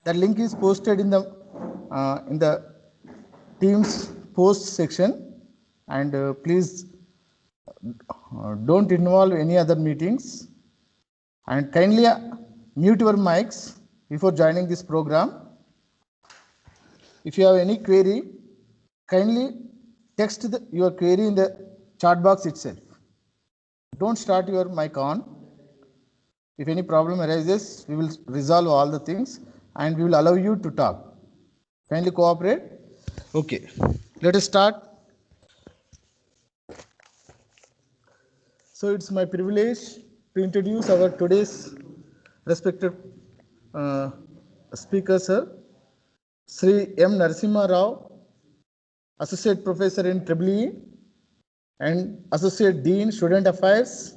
That link is posted in the Teams post section, and please don't involve any other meetings, and kindly mute your mics before joining this program. If you have any query, kindly text your query in the chat box itself. Don't start your mic on. If any problem arises, we will resolve all the things and we will allow you to talk. Kindly cooperate. Okay, let us start. So it's my privilege to introduce our today's respected speaker, sir, Sri M. Narasimha Rao, Associate Professor in EEE and Associate Dean Student Affairs,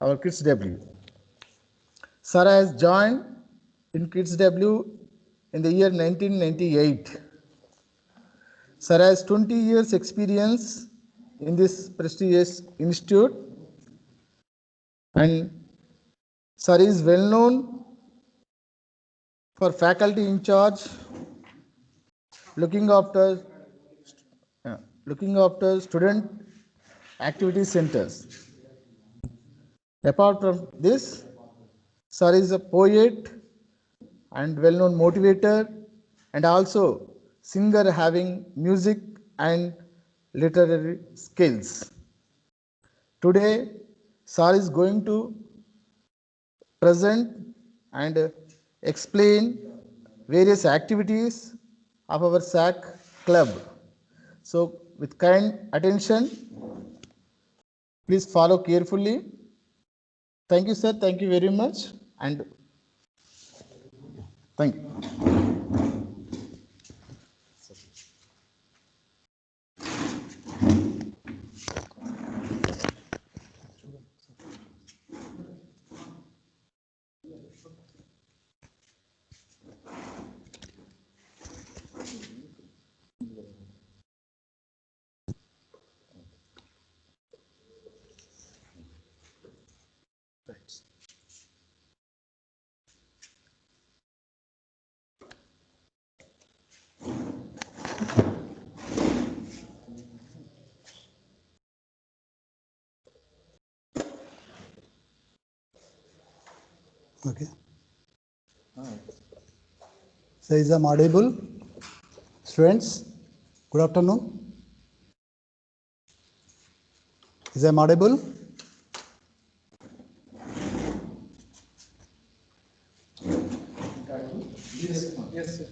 our Kids W. Sir has joined in Kids W in the year 1998. Sir has 20 years experience in this prestigious institute, and Sir is well known for faculty in charge, looking after student activity centers. Apart from this, Sir is a poet and well-known motivator, and also singer having music and literary skills. Today, Sir is going to present and explain various activities of our SAC club. So, with kind attention, please follow carefully. Thank you, sir. Thank you very much. And thank you. Okay. So is I'm audible? Students, good afternoon. Is I'm audible?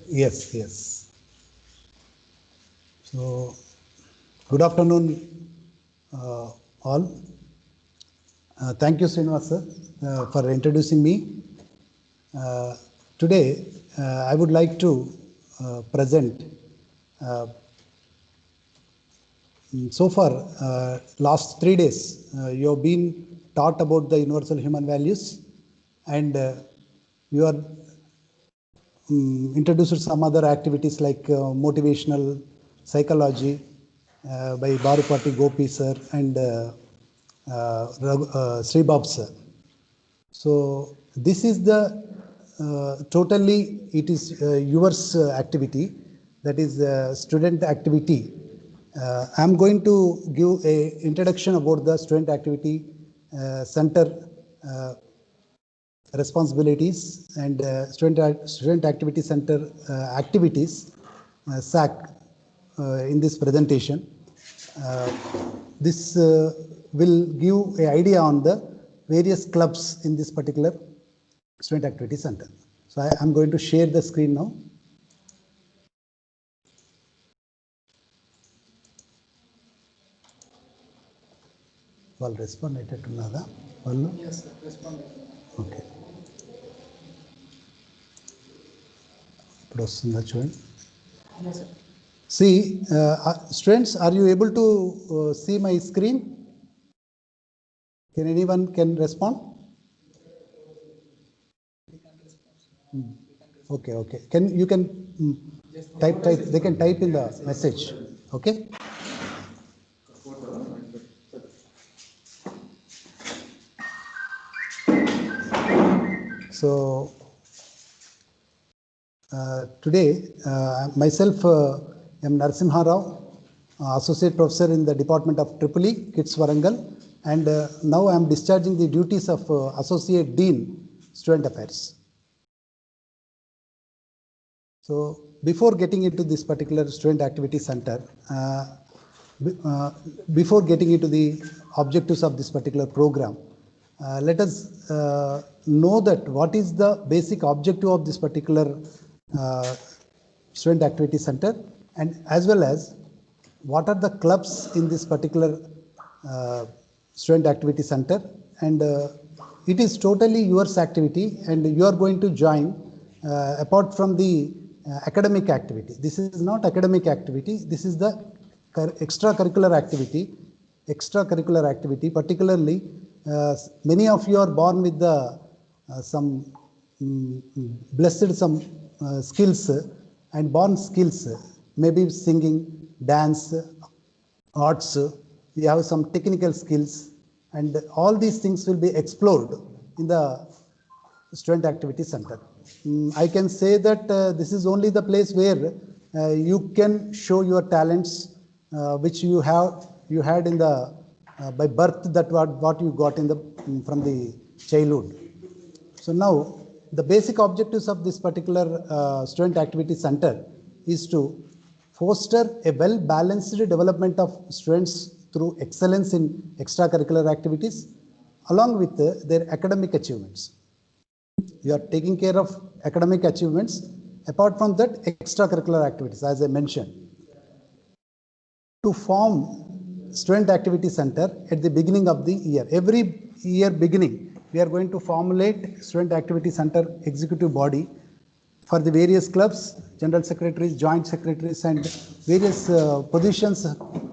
Yes. So, good afternoon, all. Thank you, Srinivas sir, for introducing me. Today, I would like to present. So far, last 3 days, you have been taught about the universal human values, and you are introduced some other activities like motivational psychology by Barupati Gopi sir and Sri Bab sir. So this is the totally it is yours activity, that is student activity. I am going to give a introduction about the student activity center responsibilities and student activity center activities SAC in this presentation. This will give an idea on the various clubs in this particular student activity center. So I am going to share the screen now. Well, respond to another. Well, yes, sir. Respond. Okay. Yes, sir. See, students, are you able to see my screen? Can anyone respond? Okay. You can type. They can type in the message. Okay. So Today, myself am Narasimha Rao, Associate Professor in the Department of EEE, KITS Warangal, and now I am discharging the duties of Associate Dean, Student Affairs. So, before getting into this particular Student Activity Center, before getting into the objectives of this particular program, let us know that what is the basic objective of this particular Student Activity Center, and as well as what are the clubs in this particular Student Activity Center, and it is totally yours activity, and you are going to join apart from the academic activity. This is not academic activity, this is the extracurricular activity. Extracurricular activity, particularly many of you are born with the some blessed some skills and born skills, maybe singing, dance, arts, you have some technical skills, and all these things will be explored in the Student Activity Center. I can say that this is only the place where you can show your talents which you had in the by birth, that what you got in the from the childhood. So now the basic objectives of this particular Student Activity Center is to foster a well balanced development of students through excellence in extracurricular activities along with their academic achievements. You are taking care of academic achievements, apart from that extracurricular activities, as I mentioned. To form Student Activity Center at the beginning of the year, every year beginning, we are going to formulate Student Activity Center executive body for the various clubs, general secretaries, joint secretaries, and various positions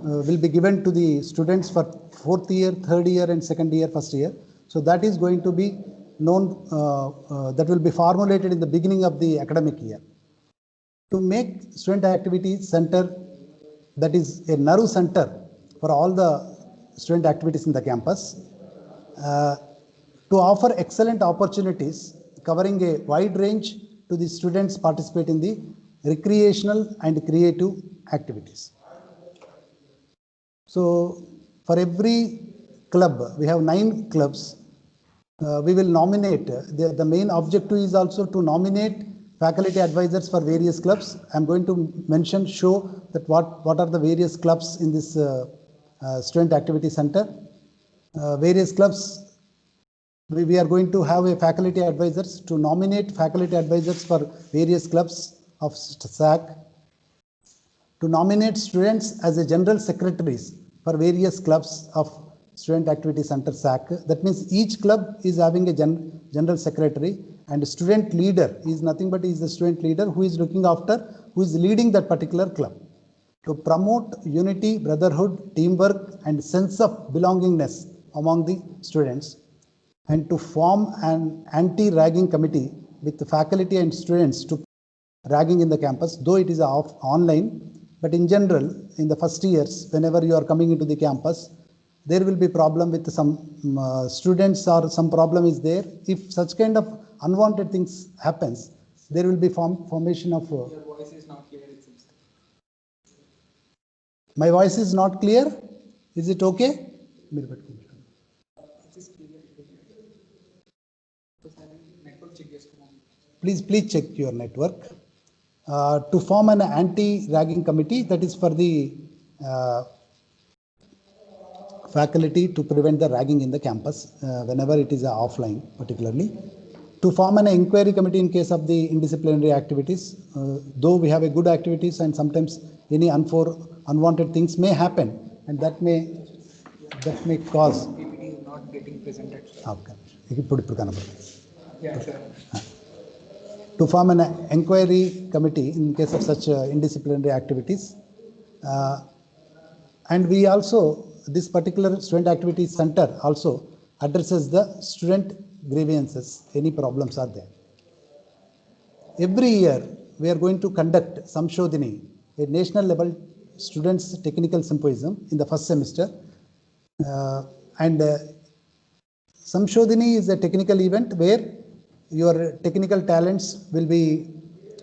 will be given to the students for 4th year, 3rd year, and 2nd year, 1st year. So that is going to be known, that will be formulated in the beginning of the academic year. To make Student Activity Center, that is a nerve center for all the student activities in the campus, to offer excellent opportunities covering a wide range to the students participate in the recreational and creative activities. So for every club, we have 9 clubs. We will nominate, the main objective is also to nominate faculty advisors for various clubs. I am going to show that what are the various clubs in this Student Activity Center. Various clubs, we are going to have a faculty advisors to nominate faculty advisors for various clubs of SAC, to nominate students as a general secretaries for various clubs of Student Activity Center SAC. That means each club is having a general secretary, and student leader is nothing but is the student leader who is looking after, who is leading that particular club. To promote unity, brotherhood, teamwork, and sense of belongingness among the students, and to form an anti-ragging committee with the faculty and students to ragging in the campus, though it is online, but in general, in the first years, whenever you are coming into the campus, there will be problem with some students, or some problem is there. If such kind of unwanted things happens, there will be formation of. Your voice is not clear, it seems. My voice is not clear. Is it okay? Please check your network. To form an anti-ragging committee, that is for the faculty to prevent the ragging in the campus whenever it is offline, particularly. To form an inquiry committee in case of the indisciplinary activities, though we have a good activities and sometimes any unwanted things may happen, and that may cause. PPT is not getting presented. Okay. Yeah, sir. To form an inquiry committee in case of such indisciplinary activities. And we also, this particular Student Activity Center also addresses the student grievances, any problems are there. Every year, we are going to conduct Samshodhini, a national level students technical symposium in the first semester. And Samshodhini is a technical event where your technical talents will be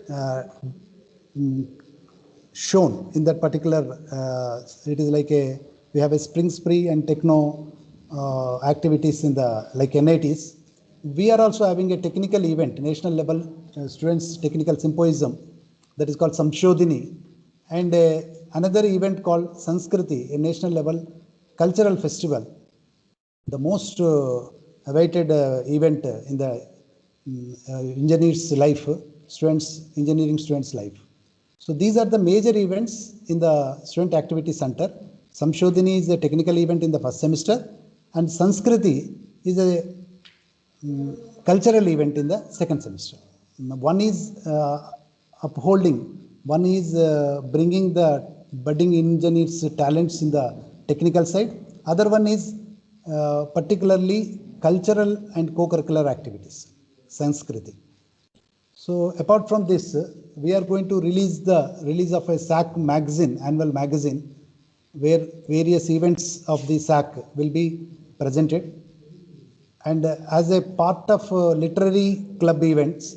uh, mm, shown in that particular, it is like we have a spring spree and techno activities in the like NITs. We are also having a technical event, national level students technical symposium, that is called Samshodhini, and another event called Sanskriti, a national level cultural festival, the most awaited event in the engineer's life, engineering students' life. So these are the major events in the Student Activity Center. Samshodhini is a technical event in the first semester, and Sanskriti is a cultural event in the second semester. One is upholding, one is bringing the budding engineers' talents in the technical side, other one is particularly cultural and co-curricular activities, Sanskriti. So apart from this, we are going to release of a SAC magazine, annual magazine, where various events of the SAC will be presented. And as a part of literary club events,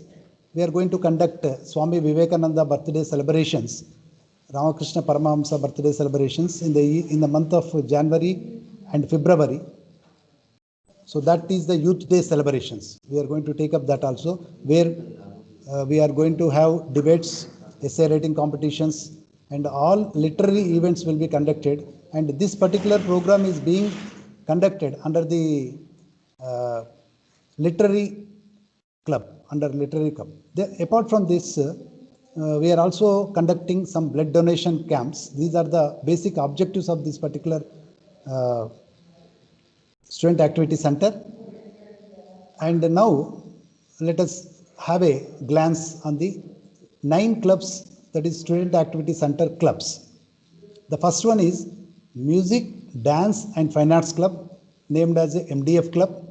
we are going to conduct Swami Vivekananda birthday celebrations, Ramakrishna Paramahamsa birthday celebrations in the month of January and February. So that is the Youth Day celebrations. We are going to take up that also, where we are going to have debates, essay writing competitions, and all literary events will be conducted. And this particular program is being conducted under the literary club, apart from this, we are also conducting some blood donation camps. These are the basic objectives of this particular Student Activity Center. And now let us have a glance on the 9 clubs, that is Student Activity Center clubs. The first one is Music, Dance and Fine Arts Club, named as a MDF Club.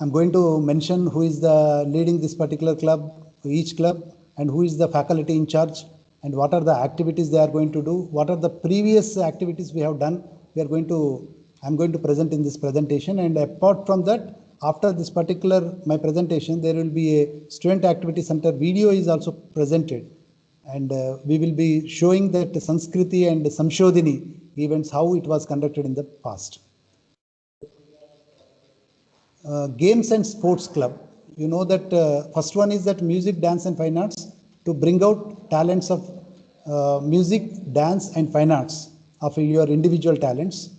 I'm going to mention who is the leading this particular club, each club, and who is the faculty in charge, and what are the activities they are going to do, what are the previous activities we have done. I'm going to present in this presentation. And apart from that, after this particular my presentation, there will be a Student Activity Center video is also presented, and we will be showing that Sanskriti and Samshodhini events, how it was conducted in the past. Games and Sports Club. You know that first one is that Music, Dance and Fine Arts, to bring out talents of music, dance and fine arts of your individual talents.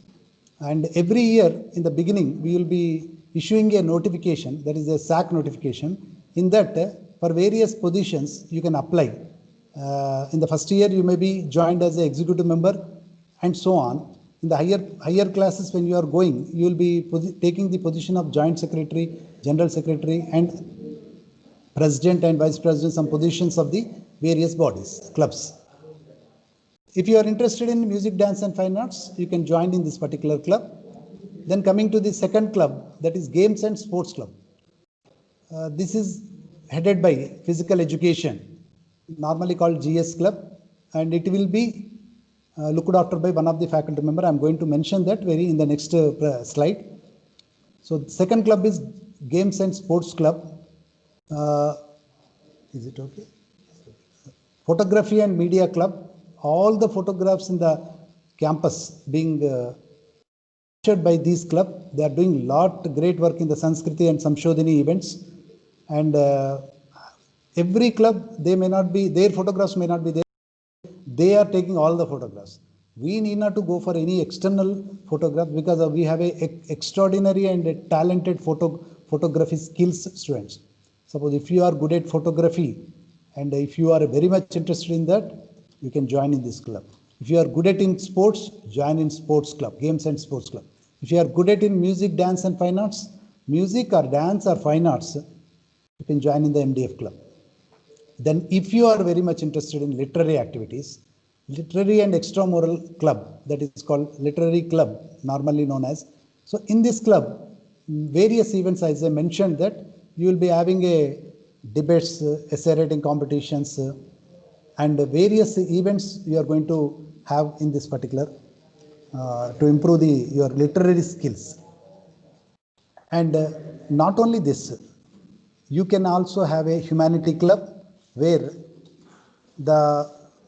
And every year in the beginning, we will be issuing a notification, that is a SAC notification. In that, for various positions, you can apply. In the first year, you may be joined as an executive member and so on. In the higher classes, when you are going, you will be taking the position of joint secretary, general secretary, and president and vice president, some positions of the various bodies, clubs. If you are interested in music, dance and fine arts, you can join in this particular club. Then coming to the second club, that is Games and Sports Club. This is headed by Physical Education, normally called GS Club, and it will be looked after by one of the faculty member. I'm going to mention that in the next slide. So the second club is Games and Sports Club. Is it okay? Photography and Media Club. All the photographs in the campus being captured by this club. They are doing great work in the Sanskriti and Samshodhini events. And every club, their photographs may not be there. They are taking all the photographs. We need not to go for any external photograph, because we have extraordinary and talented photography skills students. Suppose if you are good at photography and if you are very much interested in that, you can join in this club. If you are good at in sports, join in sports club, Games and Sports Club. If you are good at in music, dance and fine arts, music or dance or fine arts, you can join in the MDF club. Then if you are very much interested in literary activities, literary and extramural club, that is called literary club, normally known as. So in this club, various events, as I mentioned, that you will be having a debates, essay writing competitions, and various events you are going to have in this particular to improve your literary skills. And not only this, you can also have a humanity club, where the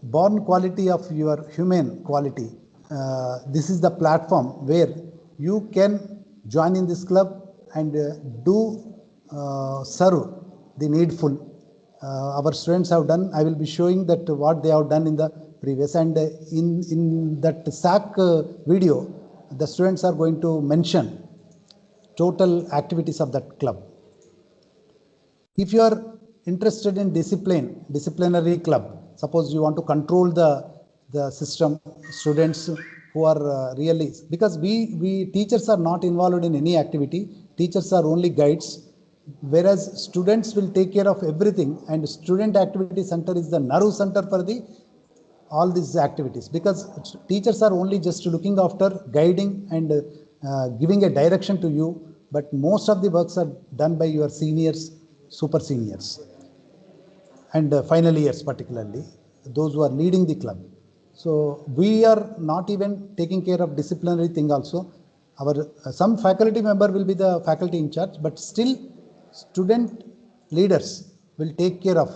born quality of your human quality, this is the platform where you can join in this club and serve the needful. Our students have done, I will be showing that what they have done in the previous, and in that SAC video, the students are going to mention total activities of that club. If you are interested in disciplinary club, suppose you want to control the system, students who are really, because we teachers are not involved in any activity, teachers are only guides, whereas students will take care of everything, and student activity center is the nerve center for the all these activities, because teachers are only just looking after guiding and giving a direction to you, but most of the works are done by your seniors, super seniors, and final years, particularly those who are leading the club. So we are not even taking care of disciplinary thing also. Our some faculty member will be the faculty in charge, but still student leaders will take care of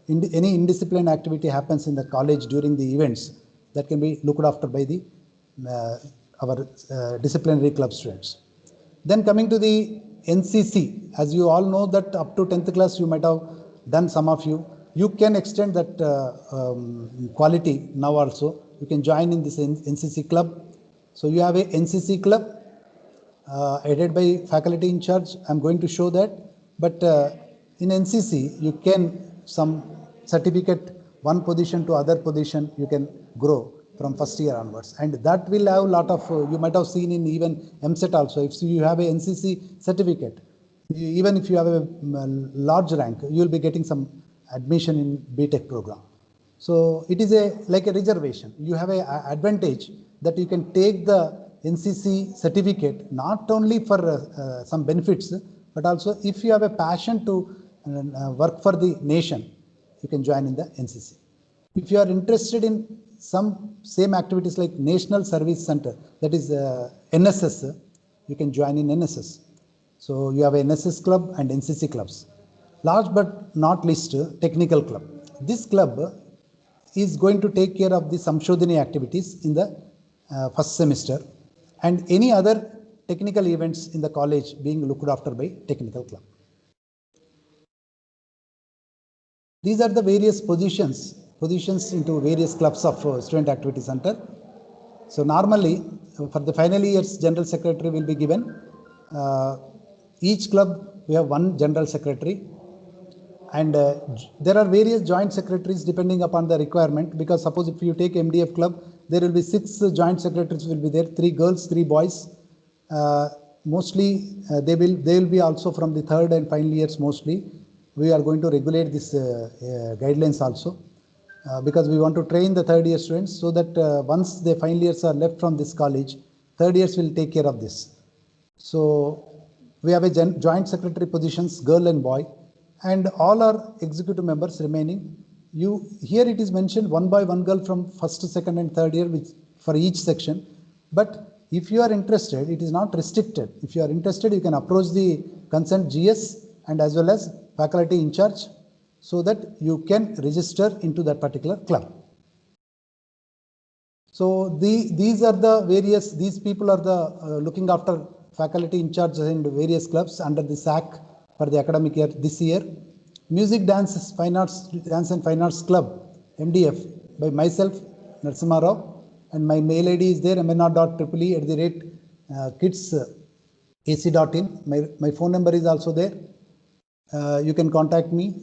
any indisciplined activity happens in the college during the events, that can be looked after by the our disciplinary club students. Then coming to the NCC, as you all know that up to 10th class you might have done, some of you, you can extend that quality now also. You can join in this NCC club. So you have a NCC club headed by faculty in charge. I'm going to show that. But in NCC, you can some certificate, one position to other position, you can grow from first year onwards. And that will have a lot of, you might have seen in even MSET also. If you have a NCC certificate, even if you have a large rank, you will be getting some admission in BTech program. So it is like a reservation. You have a advantage that you can take the NCC certificate not only for some benefits, but also if you have a passion to work for the nation, you can join in the NCC. If you are interested in some same activities like National Service Center, that is NSS, you can join in NSS. So you have a NSS club and NCC clubs. Last but not least, technical club. This club is going to take care of the Samshodhini activities in the first semester, and any other technical events in the college being looked after by technical club. These are the various positions into various clubs of student activity center. So normally for the final year's general secretary will be given. Each club we have one general secretary, and there are various joint secretaries depending upon the requirement, because suppose if you take MDF club, there will be 6 joint secretaries will be there, 3 girls, 3 boys. Mostly they will be also from the third and final years. Mostly we are going to regulate this guidelines also, because we want to train the third year students, so that once the final years are left from this college, third years will take care of this. So we have a joint secretary positions, girl and boy, and all are executive members remaining. Here it is mentioned 1 boy 1 girl from first, second and third year for each section. But if you are interested, it is not restricted. If you are interested, you can approach the concerned GS and as well as faculty in charge, so that you can register into that particular club. So these are the various, these people are the looking after faculty in charge in various clubs under the SAC for the academic year this year. Music, Dance, Fine Arts, Dance and Fine Arts Club, MDF, by myself, Narasimha Rao, and my mail ID is there, mnr.eee@kids.ac.in. My phone number is also there. You can contact me,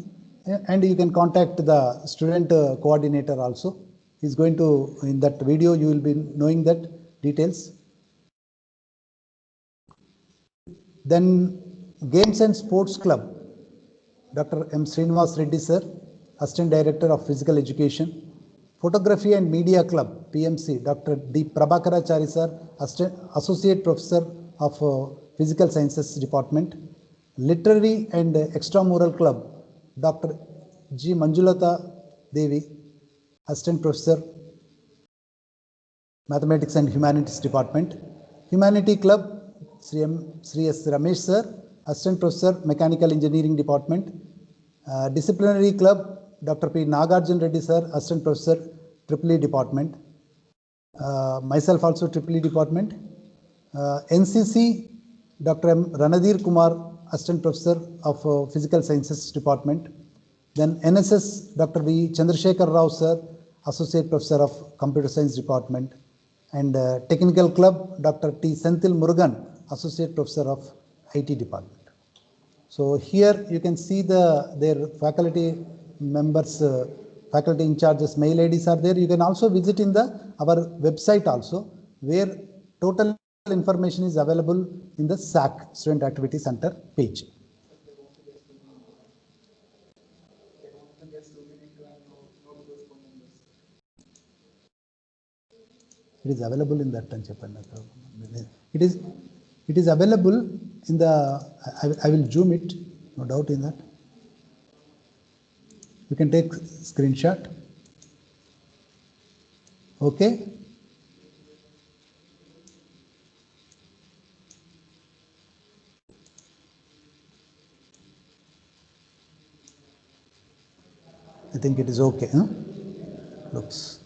and you can contact the student coordinator also. He's going to, in that video, you will be knowing that details. Then Games and Sports Club, Dr. M. Srinivas Reddy sir, Assistant Director of Physical Education. Photography and Media Club, PMC, Dr. D. Prabhakarachari sir, Associate Professor of Physical Sciences Department. Literary and Extramural Club, Dr. G. Manjulata Devi, Assistant Professor, Mathematics and Humanities Department. Humanity Club, Sri S. Ramesh sir, Assistant Professor, Mechanical Engineering Department. Disciplinary Club, Dr. P. Nagarjun Reddy sir, Assistant Professor, EEE Department. Myself also EEE Department. NCC, Dr. M. Ranadir Kumar, Assistant Professor of Physical Sciences Department. Then NSS, Dr. V. Chandrasekhar Rao sir, Associate Professor of Computer Science Department. And Technical Club, Dr. T. Senthil Murugan, Associate Professor of IT Department. So here you can see their faculty members, faculty in charges mail IDs are there. You can also visit in our website also, where total information is available in the SAC, Student Activity Center page. It is available in that. It is available in the. I will zoom it. No doubt in that. You can take screenshot. Okay. I think it is okay. Huh? Looks.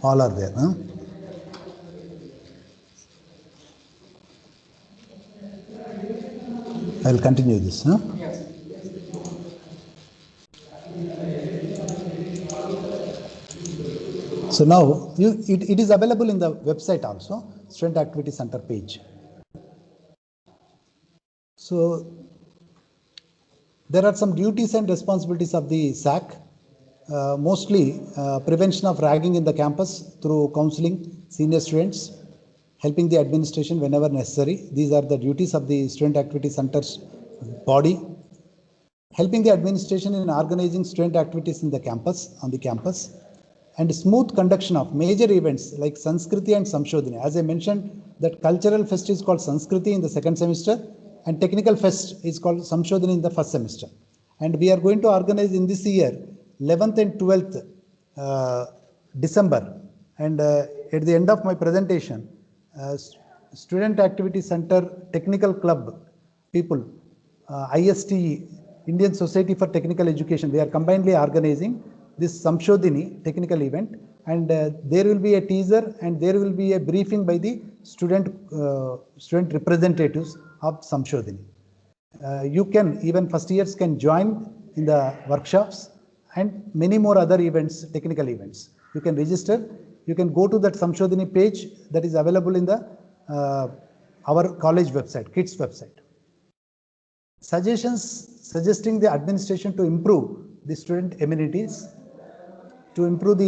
All are there. Huh? I will continue this. Huh? Yes. So now it is available in the website also, Student Activity Center page. So there are some duties and responsibilities of the SAC. Mostly prevention of ragging in the campus through counseling senior students, helping the administration whenever necessary. These are the duties of the Student Activity Center's body. Helping the administration in organizing student activities in the campus, on the campus, and smooth conduction of major events like Sanskriti and Samshodhini. As I mentioned, that cultural fest is called Sanskriti in the second semester, and technical fest is called Samshodhini in the first semester. And we are going to organize in this year 11th and 12th December. And at the end of my presentation, Student Activity Center Technical Club people, ISTE, Indian Society for Technical Education, we are combinedly organizing this Samshodhini technical event, and there will be a teaser and there will be a briefing by the student representatives of Samshodhini. You can, even first years can join in the workshops and many more other events, technical events. You can register, you can go to that Samshodhini page that is available in the our college website, KITS website. Suggesting the administration to improve the student amenities, to improve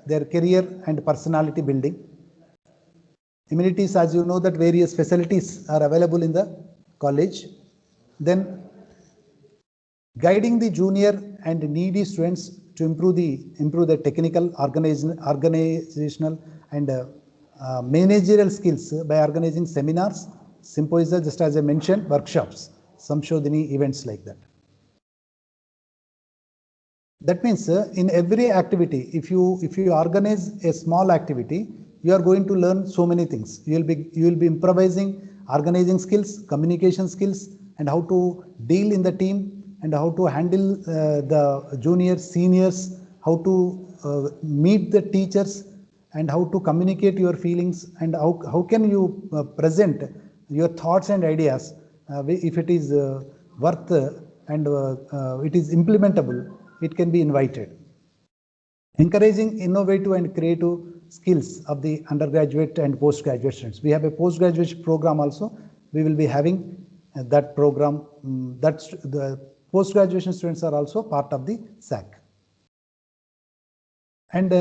their career and personality building. Amenities, as you know, that various facilities are available in the college. Then guiding the junior and needy students to improve the technical, organizational and managerial skills by organizing seminars, symposia, just as I mentioned, workshops, Samshodhini events like that. That means in every activity, if you organize a small activity, you are going to learn so many things. You will be improvising, organizing skills, communication skills, and how to deal in the team, and how to handle the juniors, seniors, how to meet the teachers, and how to communicate your feelings, and how can you present your thoughts and ideas if it is worth and it is implementable, it can be invited. Encouraging innovative and creative skills of the undergraduate and postgraduate students. We have a postgraduate program also. We will be having that program. That's the post-graduation students are also part of the SAC. And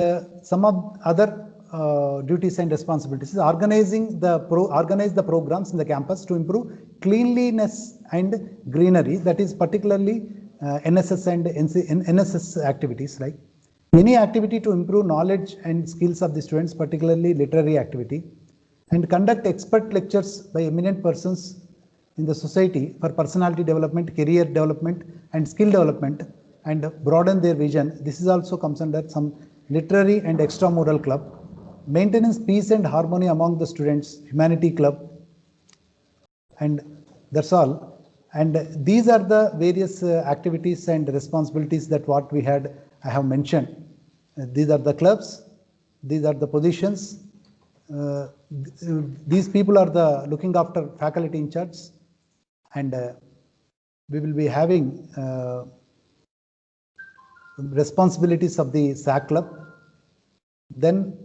some of other duties and responsibilities is organize the programs in the campus to improve cleanliness and greenery. That is particularly NSS and NSS activities, like any activity to improve knowledge and skills of the students, particularly literary activity, and conduct expert lectures by eminent persons in the society for personality development, career development, and skill development, and broaden their vision. This is also comes under some literary and extramural club. Maintenance peace and harmony among the students, humanity club, and That's all. And these are the various activities and responsibilities that what we had, I have mentioned. These are the clubs, these are the positions. These people are the looking after faculty in charge, and we will be having responsibilities of the SAC club. Then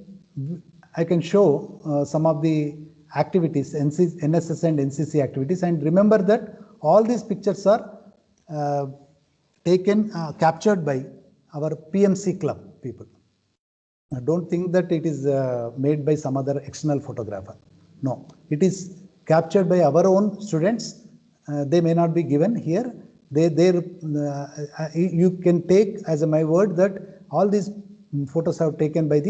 I can show some of the activities, NSS and NCC activities, and remember that all these pictures are captured by our PMC club people. Don't think that it is made by some other external photographer. No, it is captured by our own students. They may not be given here. You can take as my word that all these photos are taken by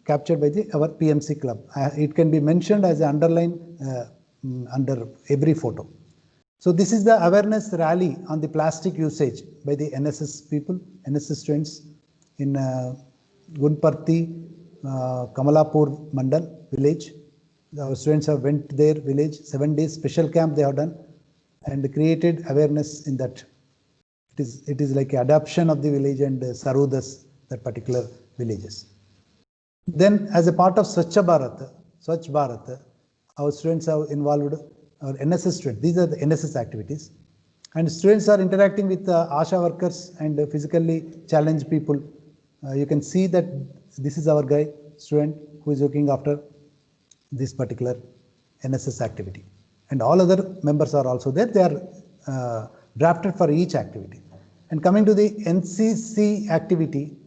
captured by our PMC club. It can be mentioned as an underline under every photo. So this is the awareness rally on the plastic usage by the NSS people, NSS students in Gunparti, Kamalapur Mandal village. Our students have went their village, 7 days special camp they have done and created awareness in that. It is like adoption of the village and Sarudas, that particular villages. Then as a part of Swachh Bharat, our students have involved our NSS students. These are the NSS activities. And students are interacting with ASHA workers and physically challenged people. You can see that this is our guy, student, who is looking after this particular NSS activity. And all other members are also there. They are drafted for each activity. And coming to the NCC activity,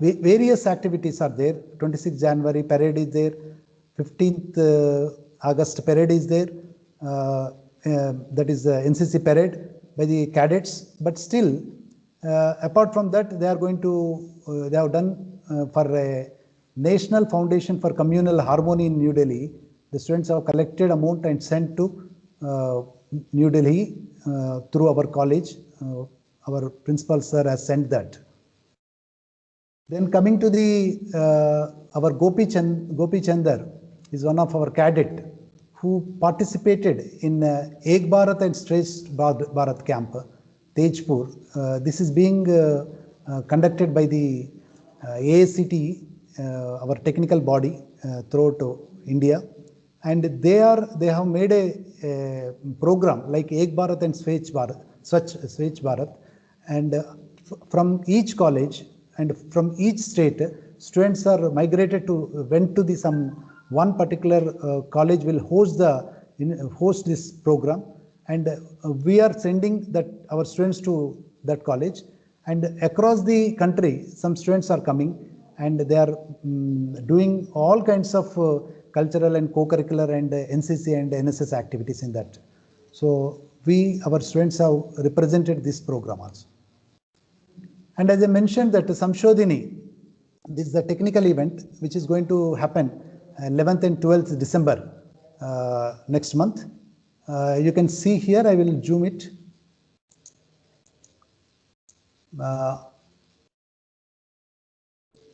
various activities are there. 26th January parade is there. 15th August parade is there. That is NCC parade by the cadets. But still, apart from that, they are going to, they have done for a National Foundation for Communal Harmony in New Delhi. The students have collected amount and sent to New Delhi through our college. Our principal sir has sent that. Then coming to the our Gopi Chandar is one of our cadet who participated in Ek Bharat and Shresth Bharat camp, Tejpur. This is being conducted by the AICTE, our technical body throughout India, and they have made a program like Ek Bharat and Swachh Bharat, and from each college and from each state, students are migrated to went to the one particular college will host this program, and we are sending our students to that college, and across the country some students are coming and they are doing all kinds of cultural and co-curricular and NCC and NSS activities in that. So our students have represented this program also. And as I mentioned that Samshodhini, this is the technical event which is going to happen 11th and 12th December next month. You can see here, I will zoom it.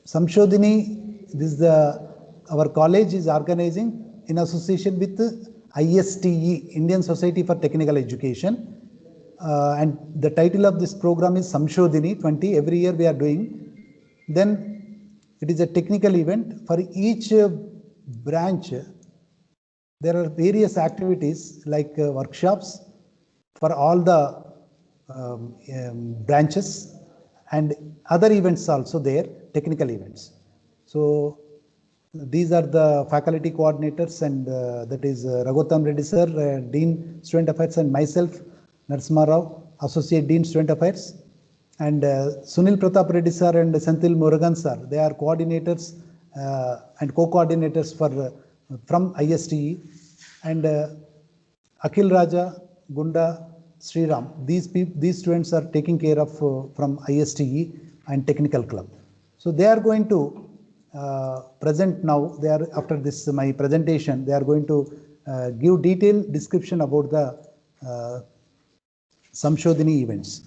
Samshodhini, this is our college is organizing in association with ISTE, Indian Society for Technical Education. And the title of this program is Samshodhini 20. Every year we are doing. Then it is a technical event. For each branch, there are various activities like workshops for all the branches and other events also there, technical events. So these are the faculty coordinators, and that is Raghutam Reddy sir, Dean Student Affairs, and myself, Narasimha Rao, Associate Dean Student Affairs, and Sunil Pratap Reddy sir and Senthil Murugan sir. They are coordinators and co-coordinators from ISTE, and Akhil Raja, Gunda, Sriram. These students are taking care of from ISTE and Technical Club. So they are going to present now. They are after this my presentation. They are going to give detailed description about the Samshodhini events.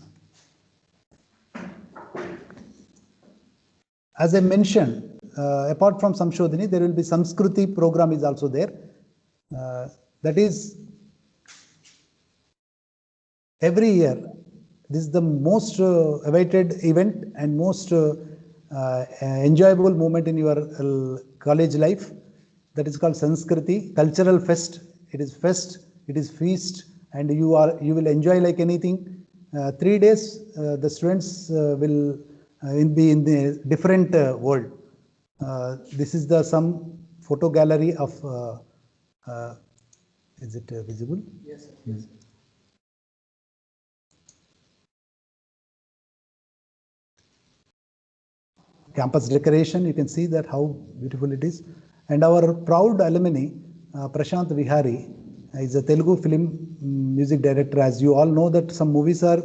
As I mentioned, apart from Samshodhini, there will be Samskruti program is also there. That is every year, this is the most awaited event and most enjoyable moment in your college life. That is called Sanskriti Cultural Fest. It is fest, it is feast, and you will enjoy like anything. 3 days, the students will be in the different world. This is the some photo gallery of. Is it visible? Yes, sir. Yes. Campus decoration, you can see that how beautiful it is. And our proud alumni, Prashant Vihari, is a Telugu film music director. As you all know that some movies are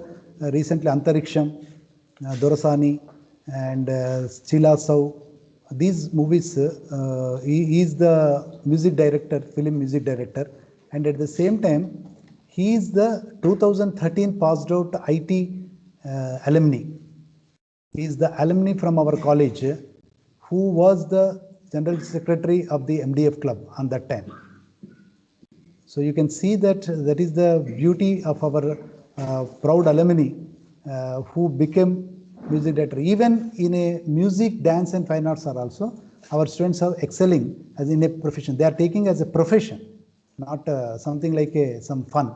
recently Antariksham, Dorasani, and Chila Sau. These movies, he is the music director, film music director. And at the same time, he is the 2013 passed out IT alumni. He is the alumni from our college who was the general secretary of the MDF club on that time. So you can see that that is the beauty of our proud alumni who became music director. Even in a music, dance and fine arts are also, our students are excelling as in a profession. They are taking as a profession, not something like some fun.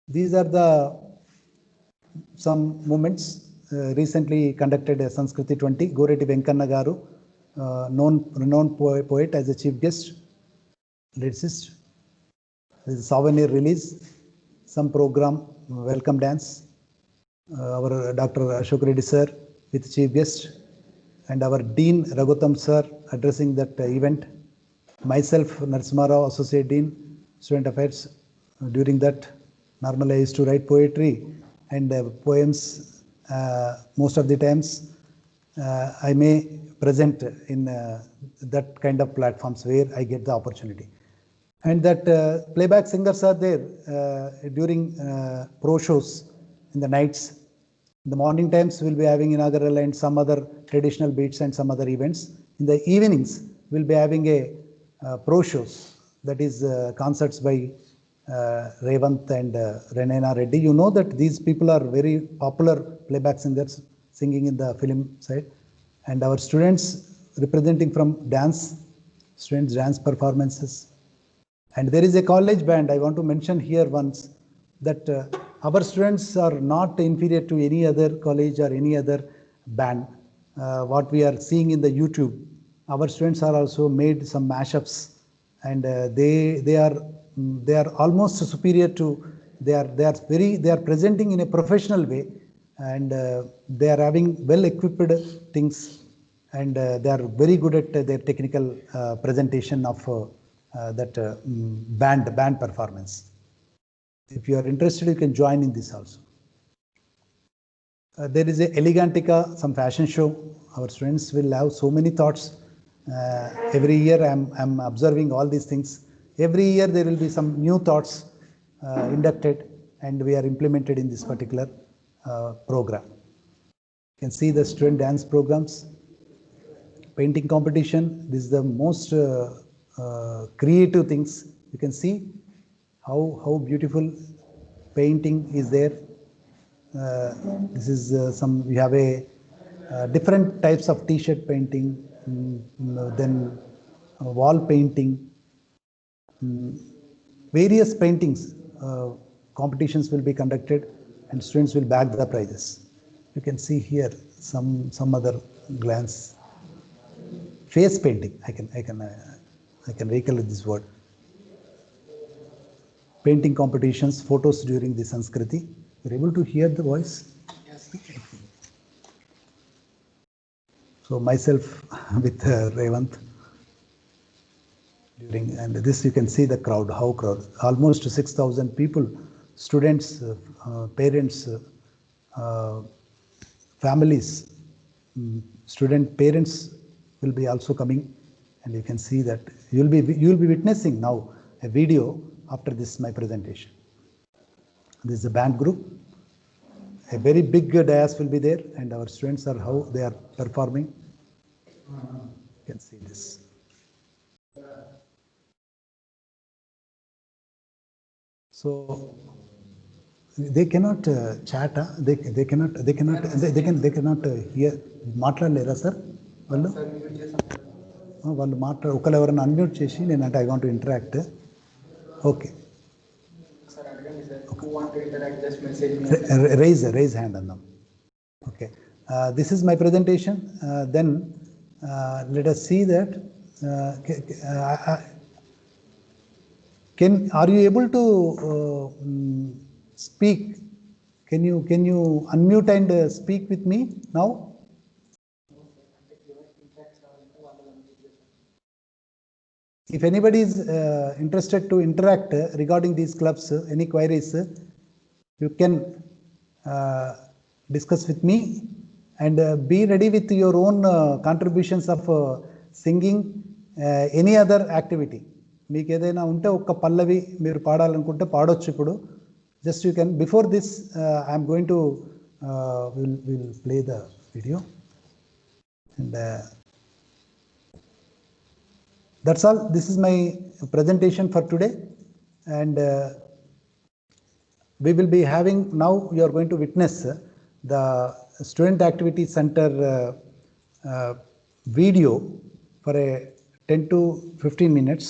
These are the some moments. Recently conducted a Sanskriti 20, Goreti Venkanna Garu, renowned poet as a chief guest, lyricist. This is souvenir release, some program, welcome dance, our Dr. Ashok Reddy sir with chief guest, and our Dean Raghutam sir addressing that event. Myself, Narasimha Rao, Associate Dean, Student Affairs. During that, normally I used to write poetry and poems. Most of the times, I may present in that kind of platforms where I get the opportunity. And that playback singers are there during pro shows in the nights. In the morning times, we'll be having inaugural and some other traditional beats and some other events. In the evenings, we'll be having a pro shows, that is concerts by Revant and Renena Reddy. You know that these people are very popular playback singers singing in the film side. And our students representing from dance, students dance performances. And there is a college band, I want to mention here once, that our students are not inferior to any other college or any other band. What we are seeing in the YouTube, our students are also made some mashups, and they are almost superior to, they are presenting in a professional way, and they are having well equipped things, and they are very good at their technical presentation of that band performance. If you are interested, you can join in this also. There is a Elegantica, some fashion show. Our students will have so many thoughts. Every year I'm observing all these things. Every year there will be some new thoughts inducted, and we are implemented in this particular program. You can see the student dance programs. Painting competition, this is the most creative things. You can see how beautiful painting is there. This is we have a different types of t-shirt painting, then wall painting, various paintings. Competitions will be conducted and students will bag the prizes. You can see here some other glance. Face painting, I can recall this word. Painting competitions, photos during the Sanskriti. You're able to hear the voice? Yes. So myself with Revant during, and this you can see the crowd, how crowd, almost 6,000 people, students, parents, families, student parents will be also coming, and you can see that you will be witnessing now a video after this my presentation. This is a band group. A very big dais will be there, and our students are how they are performing. You can see this. So they cannot chat. They cannot hear. మాట్లాడలేరా sir వాళ్ళు? వాళ్ళు ఒకళ్ళు ఎవరైనా అన్మ్యూట్ చేసి నేనంటే I want to interact. Okay, sir అడగండి sir. Who want to interact, just message me. raise hand అందాం. Okay, this is my presentation. Then let us see that. Are you able to speak? Can you unmute and speak with me now? If anybody is interested to interact regarding these clubs, any queries, you can discuss with me, and be ready with your own contributions of singing, any other activity. మీకు ఏదైనా ఉంటే ఒక్క పల్లవి మీరు పాడాలనుకుంటే పాడొచ్చు ఇప్పుడు. Just you can. Before this I'm going to will play the video, and that's all. This is my presentation for today, and we will be having, now you are going to witness the student activity center video for a 10 to 15 minutes,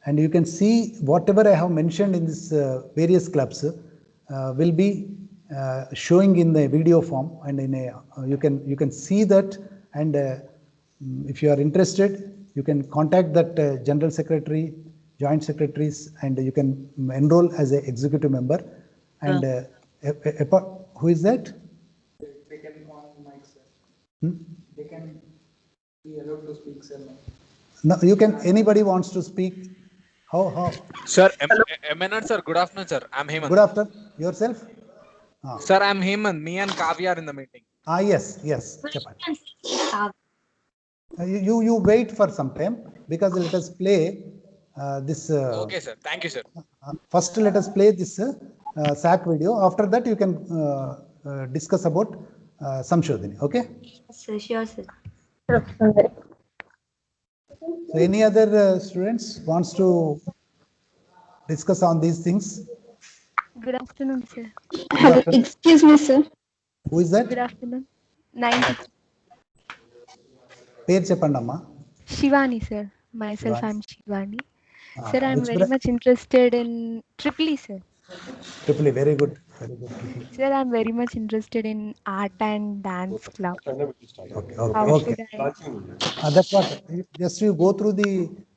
and you can see whatever I have mentioned in this various clubs will be showing in the video form, and in a you can see that, and if you are interested, you can contact that general secretary, joint secretaries, and you can enroll as an executive member. And who is that? They can on mic, sir. They can be allowed to speak, sir. No, you can. Anybody wants to speak? How? Sir, MNR sir, good afternoon sir. I'm Hemant. Good afternoon. Yourself? Sir, I'm Hemant. Me and Kavya are in the meeting. Yes. You wait for some time, because let us play this. Okay sir. Thank you sir. First, let us play this SAC video. After that, you can discuss about Samshodhini. Okay? Sure, sir. So, any other students wants to discuss on these things? Good afternoon, sir. Hello, excuse me, sir. Who is that? Good afternoon. 9. పేరు చెప్పండి అమ్మా. Shivani, sir. Myself, I'm Shivani. Sir, I'm which very much interested in Triply, sir. Triply, very good. Sir, I'm very much interested in art and dance club. Okay. How should I? That's what. Just you go through the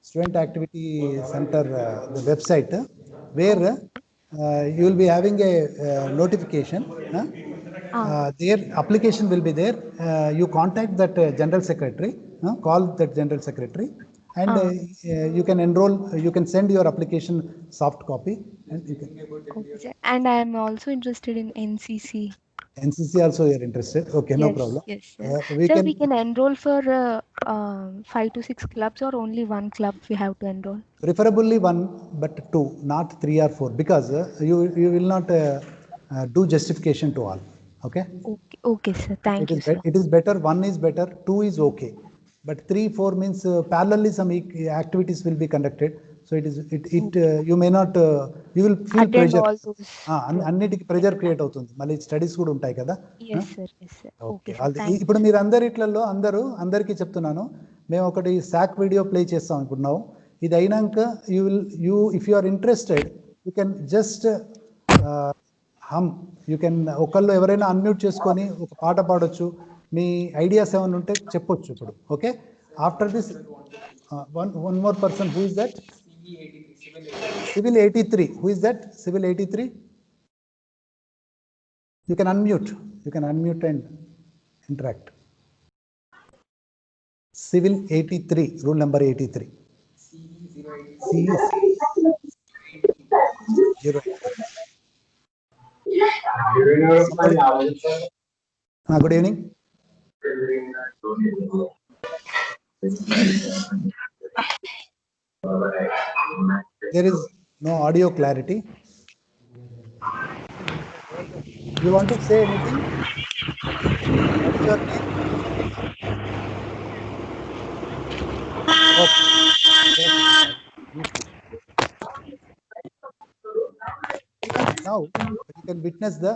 student activity center, the website, where you will be having a notification. Their application will be there. You contact that general secretary, call that general secretary, and you can enroll. You can send your application soft copy, and you can. Okay, sir. And I'm also interested in NCC. NCC also you are interested? Okay, no problem. Yes, sir. We can enroll for 5 to 6 clubs, or only one club we have to enroll? Preferably one, but 2, not 3 or 4, because you will not do justification to all. Okay, sir. Thank you, sir. It is better, 1 is better, 2 is okay, but 3, 4 means parallelly some activities will be conducted. So you may not, you will feel attend pressure. All those. అన్నిటికి pressure create అవుతుంది, మళ్ళీ studies కూడా ఉంటాయి కదా. Yes, sir. Okay, sir. ఇప్పుడు మీరు అందరికీ చెప్తున్నాను, మేము ఒకటి సాక్ వీడియో ప్లే చేస్తాం ఇప్పుడు. నౌ ఇది అయినాక if you are interested, you can just you can ఒకళ్ళు ఎవరైనా అన్మ్యూట్ చేసుకొని ఒక పాట పాడొచ్చు. మీ ఐడియాస్ ఏమైనా ఉంటే చెప్పొచ్చు ఇప్పుడు. Okay, after this one more person. Who is that? Civil 83. Who is that? Civil 83. You can unmute and interact. Civil 83, rule number 83. Good evening. There is no audio clarity. You want to say anything? What is your name? Okay. Now, can witness the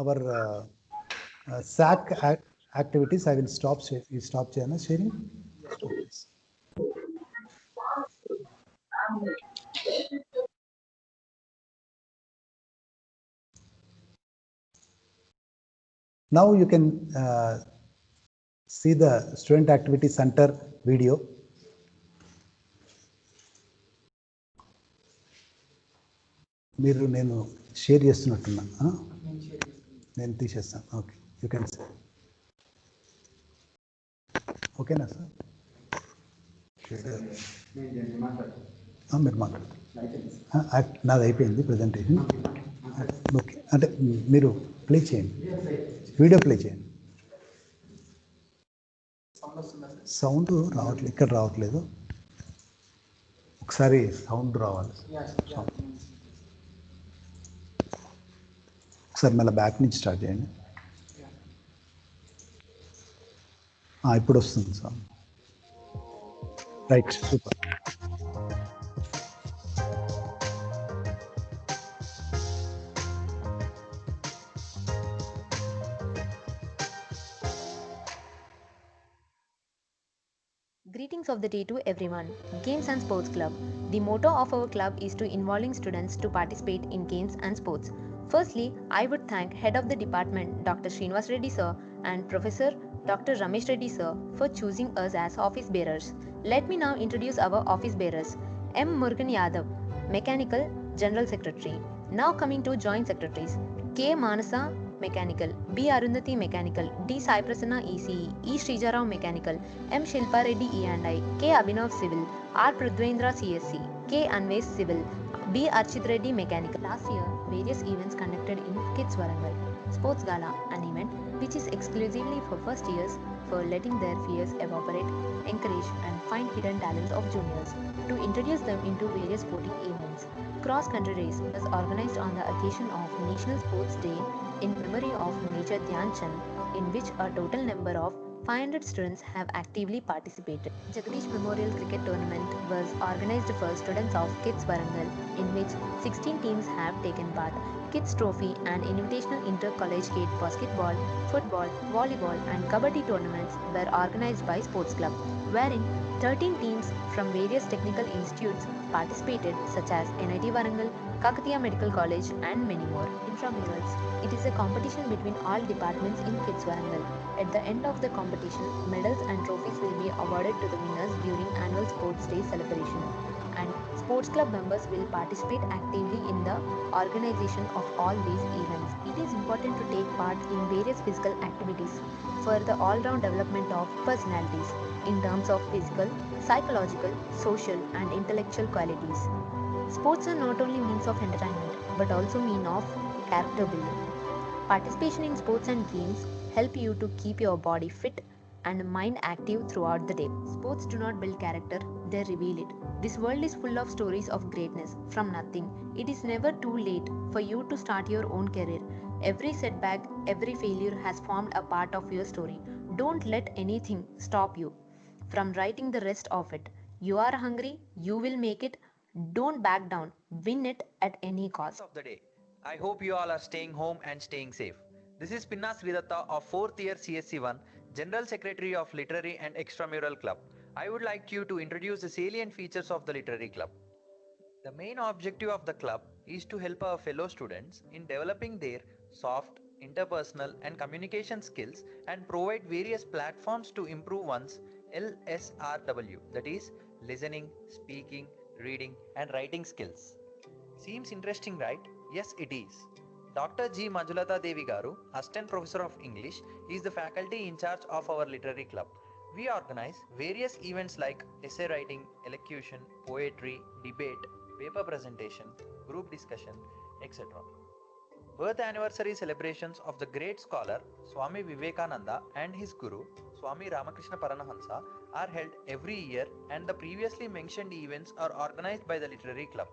our SAC activities. I will stop sharing. Now you can see the student activity center video. మీరు నేను share చేస్తున్నట్టున్నా నేను తీసేస్తాను. Okay, you can say. ఓకేనా sir? మీరు మాట్లాడండి. నాది అయిపోయింది presentation. Okay, అంటే మీరు ప్లే చేయండి, వీడియో ప్లే చేయండి. సౌండ్ రావట్లేదు, ఇక్కడ రావట్లేదు. ఒకసారి సౌండ్ రావాలి. ఒకసారి మళ్ళీ బ్యాక్ నుంచి స్టార్ట్ చేయండి. ఇప్పుడు వస్తుంది sir. Right, super. Greetings of the day to everyone. Games and Sports Club. The motto of our club is to involving students to participate in games and sports. Firstly, I would thank Head of the Department Dr. Srinivas Reddy sir and Professor Dr. Ramesh Reddy sir for choosing us as office bearers. Let me now introduce our office bearers. M. Murugan Yadav, Mechanical General Secretary. Now coming to Joint Secretaries. K. Manasa, Mechanical, B. Arundhati Mechanical, D. Sai Prasanna ECE, E. Srijarao Mechanical, M. Shilpa Reddy E&I, K. Abhinav Civil, R. Prudvendra CSC, K. Anvesh Civil, B. Archit Reddy Mechanical. Last year, various events conducted in Kids Warangal. Sports Gala, an event which is exclusively for first years for letting their fears evaporate, encourage and find hidden talents of juniors to introduce them into various sporting events. Cross country race was organized on the occasion of National Sports Day in memory of Major Dhyan Chand, in which a total number of 500 students have actively participated. Jagadish Memorial Cricket Tournament was organized for students of Kids Warangal, in which 16 teams have taken part. Kids Trophy and Invitational Inter-College Gate Basketball, Football, Volleyball and Kabaddi tournaments were organized by Sports Club, wherein 13 teams from various technical institutes participated, such as NIT Warangal, Kakatiya Medical College and many more. Intramurals. It is a competition between all departments in Kids Warangal. At the end of the competition, medals and trophies will be awarded to the winners during annual Sports Day celebration. And Sports Club members will participate actively in the organization of all these events. It is important to take part in various physical activities for the all-round development of personalities in terms of physical, psychological, social and intellectual qualities. Sports are not only means of entertainment but also mean of character building. Participation in sports and games help you to keep your body fit and mind active throughout the day. Sports do not build character, they reveal it. This world is full of stories of greatness from nothing. It is never too late for you to start your own career. Every setback, every failure has formed a part of your story. Don't let anything stop you from writing the rest of it. You are hungry, you will make it. Don't back down. Win it at any cost. Of the day. I hope you all are staying home and staying safe. This is Pinna Sridatta of 4th year CSC1, General Secretary of Literary and Extramural Club. I would like you to introduce the salient features of the Literary Club. The main objective of the club is to help our fellow students in developing their soft, interpersonal and communication skills and provide various platforms to improve one's LSRW, that is, listening, speaking, reading and writing skills. Seems interesting, right? Yes, it is. Dr. G. Manjulata Devi Garu, Assistant Professor of English, is the faculty in charge of our literary club. We organize various events like essay writing, elocution, poetry, debate, paper presentation, group discussion, etc. Birth anniversary celebrations of the great scholar Swami Vivekananda and his guru Swami Ramakrishna Paramahansa are held every year, and the previously mentioned events are organized by the literary club.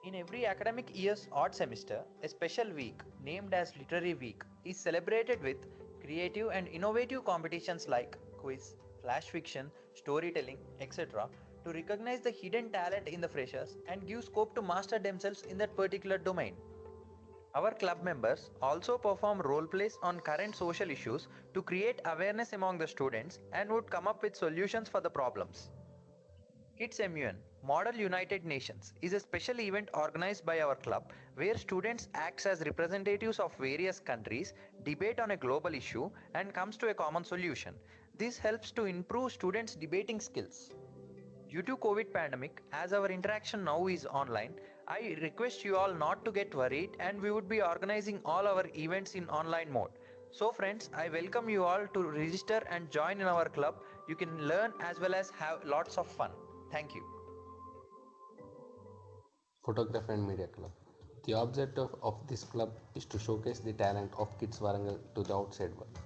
In every academic year's odd semester, a special week named as Literary Week is celebrated with creative and innovative competitions like quiz, flash fiction, storytelling, etc. to recognize the hidden talent in the freshers and give scope to master themselves in that particular domain. Our club members also perform role plays on current social issues to create awareness among the students and would come up with solutions for the problems. Kids MUN, Model United Nations, is a special event organized by our club where students act as representatives of various countries, debate on a global issue, and comes to a common solution. This helps to improve students' debating skills. Due to COVID pandemic, as our interaction now is online, I request you all not to get worried and we would be organizing all our events in online mode. So friends, I welcome you all to register and join in our club. You can learn as well as have lots of fun. Thank you. Photography and Media Club. The objective of this club is to showcase the talent of Kids Warangal to the outside world.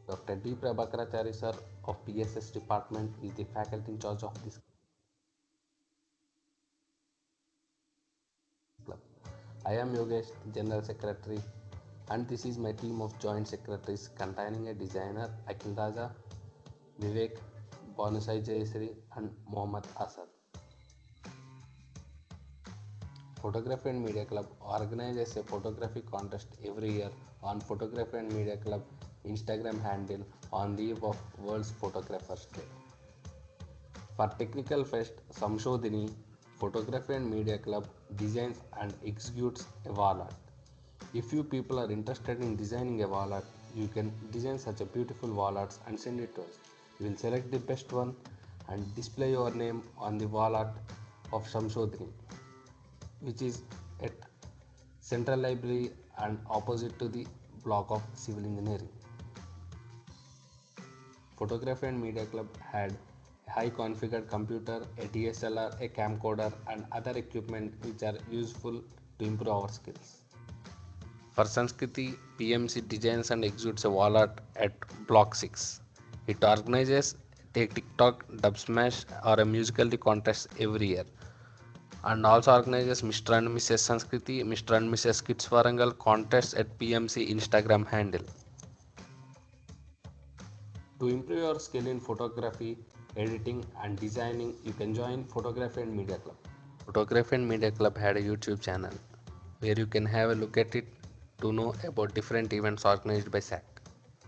Dr. D. Prabhakarachari sir of PSS department is the faculty in charge of this club. I am Yogesh, General Secretary, and this is my team of joint secretaries containing a designer Akhil Raja, Vivek, Bonusai Jayasri, and Mohammad Asad. Photography and Media Club organizes a photography contest every year on Photography and Media Club Instagram handle on the eve of World's Photographers Day. For Technical Fest Samshodhini, Photography and Media Club designs and executes a wall art. If you people are interested in designing a wall art, you can design such a beautiful wall arts and send it to us. We will select the best one and display your name on the wall art of Samshodhini, which is at Central Library and opposite to the block of Civil Engineering. Photography and Media Club had a high configured computer, a DSLR, a camcorder, and other equipment which are useful to improve our skills. For Sanskriti, PMC designs and executes a wall art at Block 6. It organizes a TikTok, dub smash, or a musicality contest every year, and also organizes Mr. and Mrs. Sanskriti, Mr. and Mrs. Kids Warangal contests at PMC Instagram handle. To improve your skill in photography, editing, and designing, you can join Photography and Media Club. Photography and Media Club had a YouTube channel where you can have a look at it to know about different events organized by SAC.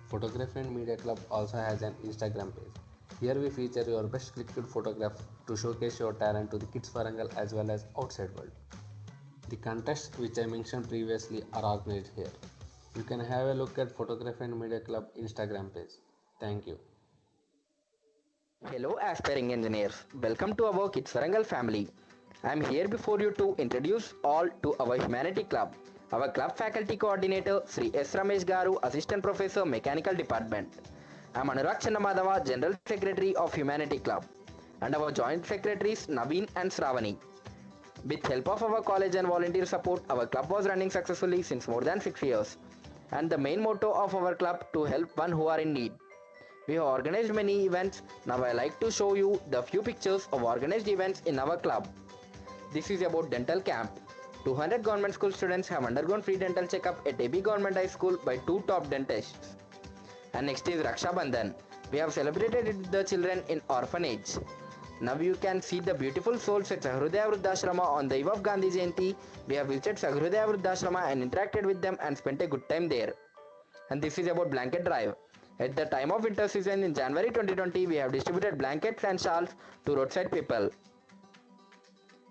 Photography and Media Club also has an Instagram page. Here we feature your best clicked photograph to showcase your talent to the Kids Warangal as well as outside world. The contests which I mentioned previously are organized here. You can have a look at Photography and Media Club Instagram page. Thank you. Hello aspiring engineers, welcome to our Kids Warangal family. I am here before you to introduce all to our Humanity Club. Our club faculty coordinator Sri S. Ramesh Garu, Assistant Professor Mechanical Department. I am Anurag Channamadava, General Secretary of Humanity Club, and our joint secretaries Naveen and Sravani. With help of our college and volunteer support, our club was running successfully since more than 6 years. And the main motto of our club to help one who are in need. We have organized many events. Now I like to show you the few pictures of organized events in our club. This is about dental camp. 200 government school students have undergone free dental checkup at AB Government High School by 2 top dentists. And next is Raksha Bandhan. We have celebrated it with the children in orphanage. Now you can see the beautiful souls at Sahrudaya Vruddhashrama on the eve of Gandhi Jayanti. We have visited Sahrudaya Vruddhashrama and interacted with them and spent a good time there. And this is about blanket drive. At the time of winter season in January 2020, we have distributed blankets and shawls to roadside people.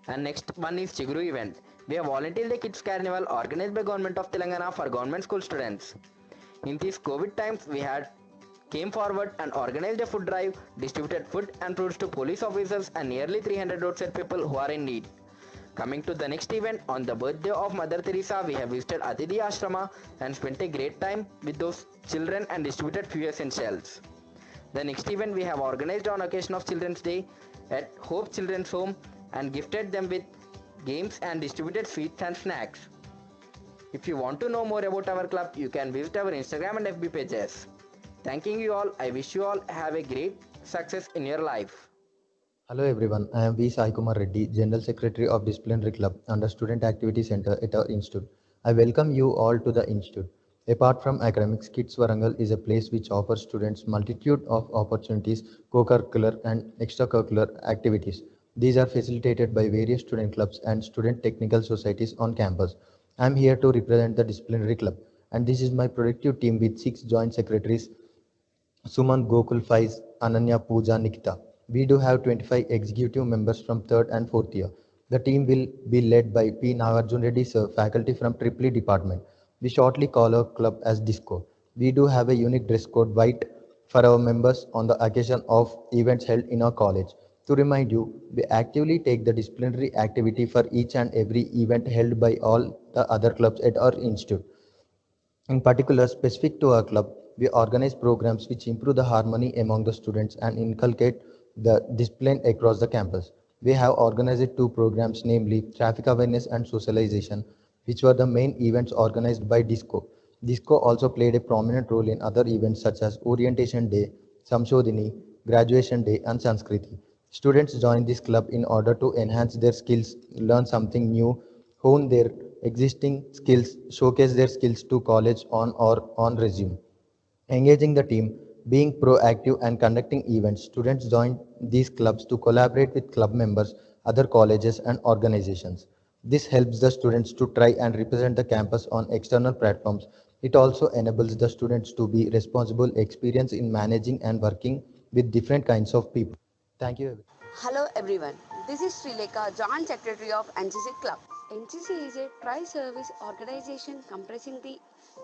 And next one is Chiguru event. We have volunteered the Kids Carnival organized by Government of Telangana for government school students. In these COVID times, we had came forward and organized a food drive, distributed food and fruits to police officers and nearly 300 roadside people who are in need. Coming to the next event, on the birthday of Mother Teresa, we have visited Atidhi Ashrama and spent a great time with those children and distributed few essentials. The next event we have organized on occasion of Children's Day at Hope Children's Home and gifted them with games and distributed sweets and snacks. If you want to know more about our club, you can visit our Instagram and FB pages. Thanking you all, I wish you all have a great success in your life. Hello everyone, I am V. Sai Kumar Reddy, General Secretary of Disciplinary Club under Student Activity Center at our institute. I welcome you all to the institute. Apart from academics, Kids Warangal is a place which offers students multitude of opportunities, co-curricular and extracurricular activities. These are facilitated by various student clubs and student technical societies on campus. I'm here to represent the disciplinary club, and this is my productive team with 6 joint secretaries: Suman, Gokul, Faiz, Ananya, Pooja, Nikita. We do have 25 executive members from 3rd and 4th year. The team will be led by P. Nagarjun Reddy sir, faculty from Triply department. We shortly call our club as Disco. We do have a unique dress code, white, for our members on the occasion of events held in our college. To remind you, we actively take the disciplinary activity for each and every event held by all the other clubs at our institute. In particular, specific to our club, we organize programs which improve the harmony among the students and inculcate the discipline across the campus. We have organized 2 programs, namely traffic awareness and socialization, which were the main events organized by DISCO. DISCO also played a prominent role in other events such as Orientation Day, Samshodini, Graduation Day, and Sanskriti. Students join this club in order to enhance their skills, learn something new, hone their existing skills, showcase their skills to college on or on resume. Engaging the team, being proactive and conducting events, students join these clubs to collaborate with club members, other colleges and organizations. This helps the students to try and represent the campus on external platforms. It also enables the students to be responsible, experience in managing and working with different kinds of people. Thank you. Hello everyone, this is Srileka, Joint Secretary of NCC Club. NCC is a tri-service organization comprising the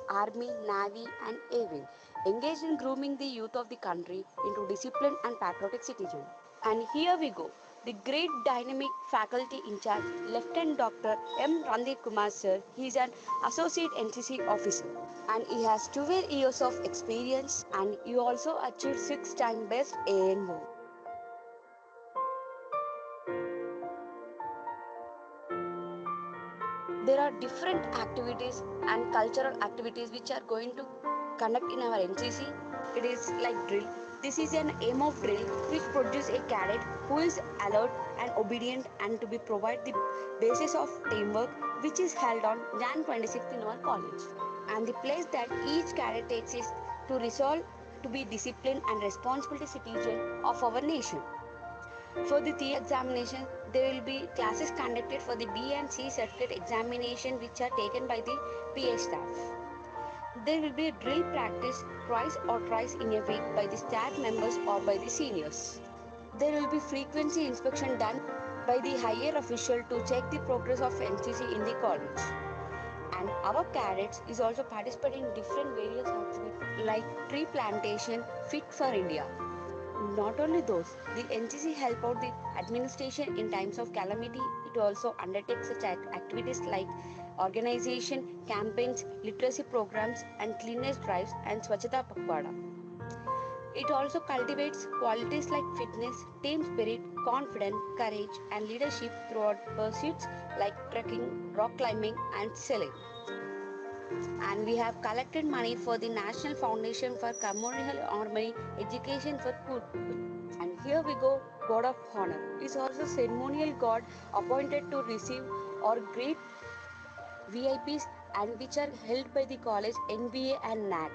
Army, Navy and Air Wing, engaged in grooming the youth of the country into disciplined and patriotic citizens. And here we go, the great dynamic faculty in charge, Lieutenant Dr. M. Randeep Kumar sir. He is an Associate NCC officer and he has 12 years of experience and he also achieved 6-time best ANO. There are different activities and cultural activities which are going to conduct in our NCC. It is like drill. This is an aim of drill which produces a cadet who is alert and obedient and to be provide the basis of teamwork, which is held on Jan 26th in our college. And the place that each cadet takes is to resolve to be disciplined and responsible citizen of our nation. For the theory examination, there will be classes conducted for the B and C certificate examination which are taken by the PA staff. There will be a drill practice twice or thrice in a week by the staff members or by the seniors. There will be frequency inspection done by the higher official to check the progress of NCC in the college. And our cadets is also participating in different various activities like tree plantation, Fit for India. Not only those, the NCC help out the administration in times of calamity. It also undertakes such activities like organization, campaigns, literacy programs and cleanliness drives and Swachhata Pakhwada. It also cultivates qualities like fitness, team spirit, confidence, courage and leadership throughout pursuits like trekking, rock climbing and sailing. And we have collected money for the National Foundation for Communal Harmony Education for Poor People. And here we go, God of Honor is also ceremonial god appointed to receive or greet VIPs and which are held by the college, NBA and NAC.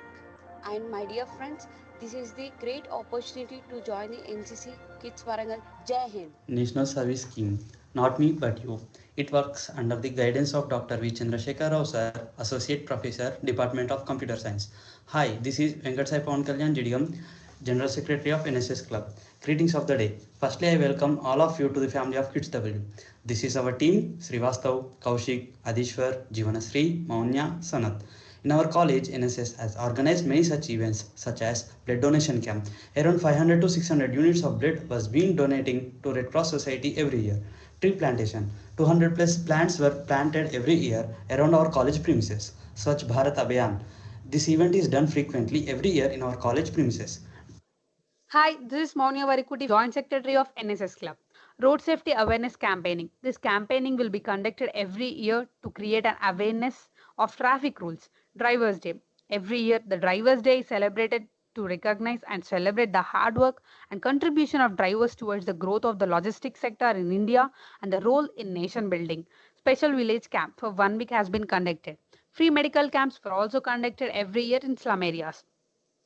And my dear friends, this is the great opportunity to join the NCC Kids Warangal. Jai Hind. National Service Scheme, not me but you. It works under the guidance of Dr. V. Chandrasekhar Rao sir, Associate Professor, Department of Computer Science. Hi, this is Venkat Sai Pawan Kalyan Jidigam, General Secretary of NSS Club. Greetings of the day. Firstly, I welcome all of you to the family of Kids W. This is our team, Srivastav, Kaushik, Adishwar, Jivanasri, Maunya, Sanat. In our college, NSS has organized many such events such as blood donation camp. Around 500 to 600 units of blood was being donating to Red Cross Society every year. Tree plantation. 200 plus plants were planted every year around our college premises. Swachh Bharat Abhiyan. This event is done frequently every year in our college premises. Hi, this is Maunya Varikuti, Joint Secretary of NSS Club. Road Safety Awareness Campaigning. This campaigning will be conducted every year to create an awareness of traffic rules. Drivers' Day. Every year, the Drivers' Day is celebrated to recognize and celebrate the hard work and contribution of drivers towards the growth of the logistics sector in India and the role in nation building. Special village camp for 1 week has been conducted. Free medical camps were also conducted every year in slum areas.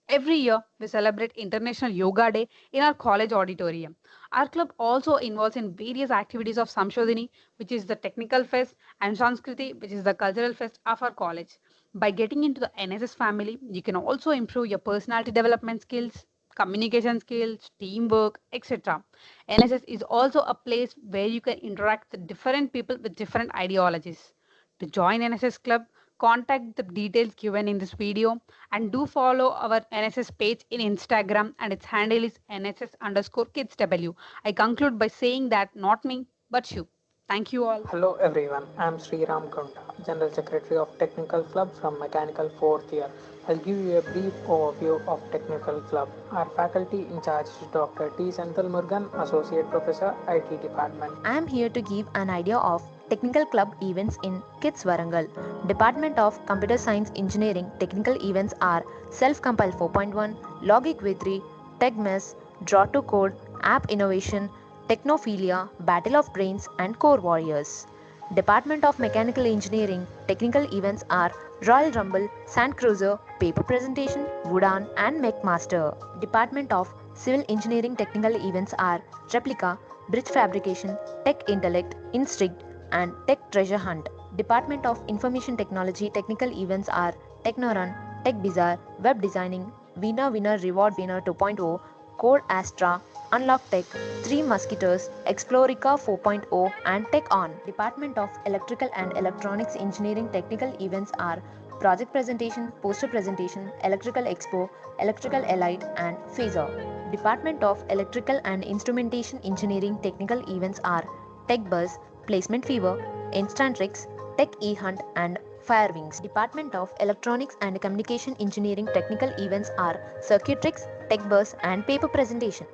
Every year, we celebrate International Yoga Day in our college auditorium. Our club also involves in various activities of Samshodhini, which is the technical fest, and Sanskriti, which is the cultural fest of our college. By getting into the NSS family, you can also improve your personality development skills, communication skills, teamwork, etc. NSS is also a place where you can interact with different people with different ideologies. To join NSS club, contact the details given in this video and do follow our NSS page in Instagram and its handle is NSS_KidsW. I conclude by saying that not me, but you. Thank you all. Hello everyone, I am Sriram Kaunda, General Secretary of Technical Club from Mechanical 4th year. I'll give you a brief overview of Technical Club. Our faculty in charge is Dr. T. Senthil Murugan, Associate Professor, IT Department. I am here to give an idea of technical club events in Kids Warangal. Department of Computer Science Engineering technical events are Self-Compile 4.1, Logic V3, TechMess, Draw to Code, App Innovation, Technophilia, Battle of Brains and Core Warriors. Department of Mechanical Engineering technical events are Royal Rumble, Sand Cruiser, Paper Presentation, Woodan and Mech Master. Department of Civil Engineering technical events are Replica, Bridge Fabrication, Tech Intellect, Instinct and Tech Treasure Hunt. Department of Information Technology technical events are Technorun, Tech Bazaar, Web Designing, Winner Reward Winner 2.0, Code Astra, Unlock Tech, 3 Musketeers, Explorica 4.0 and Tech On. Department of Electrical and Electronics Engineering technical events are Project Presentation, Poster Presentation, Electrical Expo, Electrical Elite and Phaser. Department of Electrical and Instrumentation Engineering technical events are Tech Buzz, Placement Fever, Instant Tricks, Tech E-Hunt and Firewings. Department of Electronics and Communication Engineering technical events are Circuit Tricks, Tech Buzz and Paper Presentation.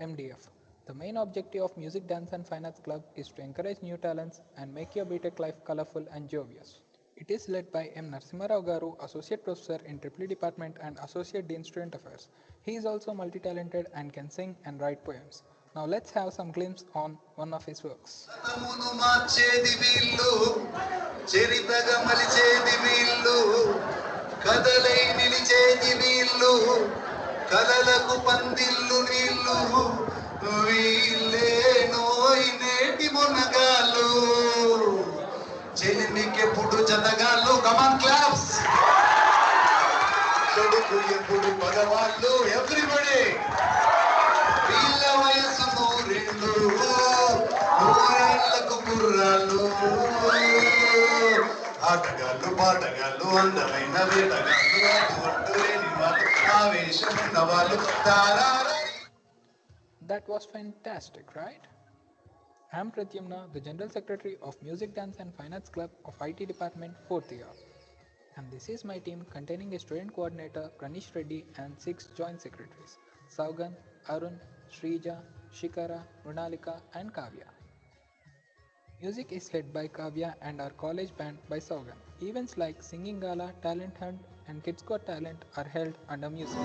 MDF. The main objective of Music, Dance and Fine Arts Club is to encourage new talents and make your BTech life colorful and joyous. It is led by M. Narasimha Garu, Associate Professor in Triple Department and Associate Dean Student Affairs. He is also multi-talented and can sing and write poems. Now let's have some glimpse on one of his works. కలలకు పందిల్లు నీళ్ళు వీళ్ళే నోయినేటి మునగాళ్ళు చెలిమికెప్పుడు జతగాళ్ళు కమాన్ claps కొడుకు ఎప్పుడు పగవాళ్ళు everybody వీళ్ళ వయసు నూరేళ్ళు నూరేళ్లకు గుర్రాలు ఆటగాళ్ళు పాటగాళ్ళు అందమైన వేటగాళ్ళు అటు లేని వాళ్ళు ఆవేశమున్న వాళ్ళు That was fantastic, right? I am Pratyamna, the General Secretary of Music, Dance and Fine Arts Club of IT Department 4th year. And this is my team containing a student coordinator, Pranish Reddy and 6 joint secretaries, Saugan, Arun, Shrija, Shikara, Runalika and Kavya. Music is led by Kavya and our college band by Saugan. Events like Singing Gala, Talent Hunt and Kids Got Talent are held under music.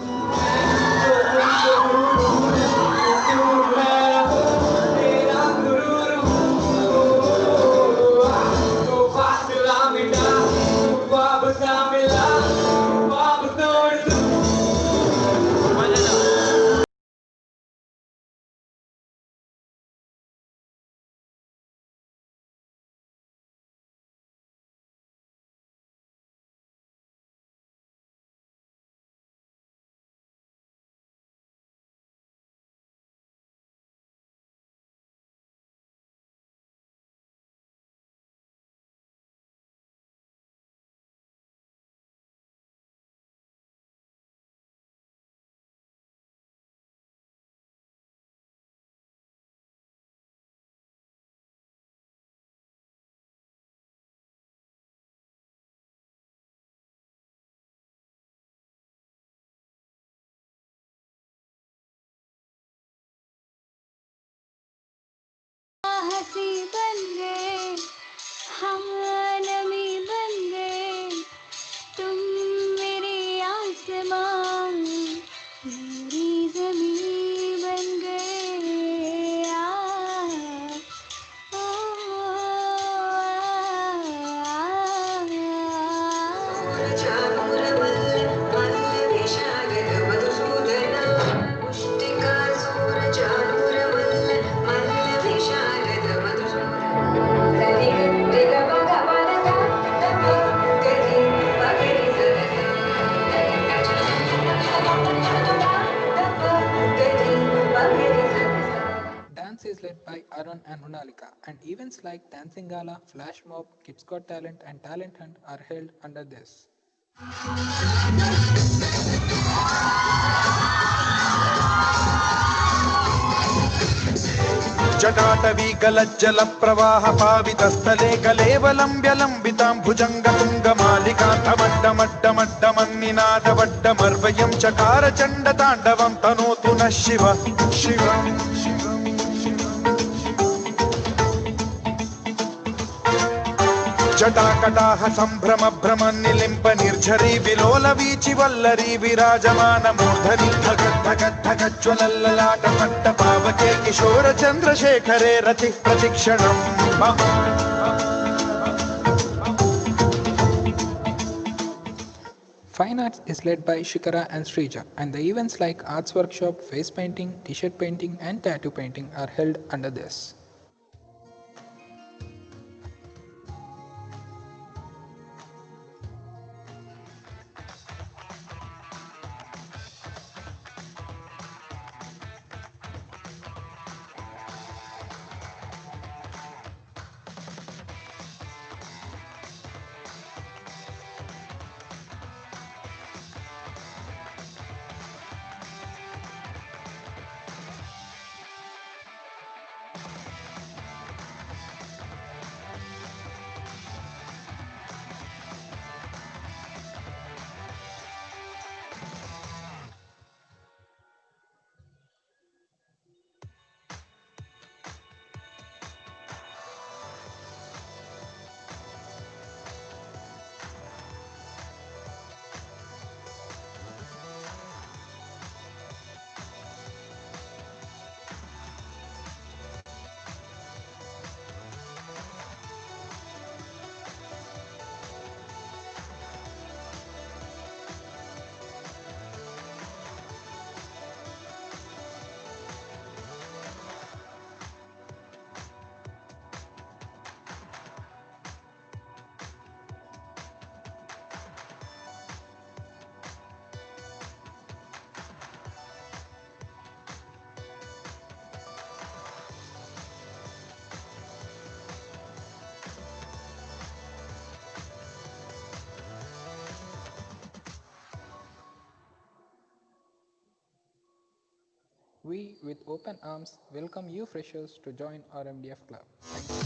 हंसी बन गए हम नमी बन गए तुम मेरी आसमां मेरी ज़मीं बन गए led by Arun and Hunalika, and events like Dancing Gala, Flash Mob, Kids Got Talent, and Talent Hunt are held under this. जटाटवीकलज्जल प्रवाह पावितस्थले कलेवलम्ब्यलम्बितां भुजङ्गतुङ्गमालिकान्तमड्डमड्डमड्डमन्निनादवड्डमर्वयं चकार चण्डताण्डवं तनोतु नः शिव शिवम् जटाकटाह सम्भ्रम भ्रम निलिम्प निर्झरी विलोल वीचि वल्लरी विराजमान मूर्धनि धगत् धगत् धगज्ज्वलल्ललाट पट्ट पावके किशोर चन्द्रशेखरे रतिः प्रतिक्षणम् मम Fine Arts is led by Shikara and Srija, and the events like Arts Workshop, Face Painting, T-shirt painting, and Tattoo painting are held under this. We, with open arms, welcome you freshers to join our MDF club. Thank you.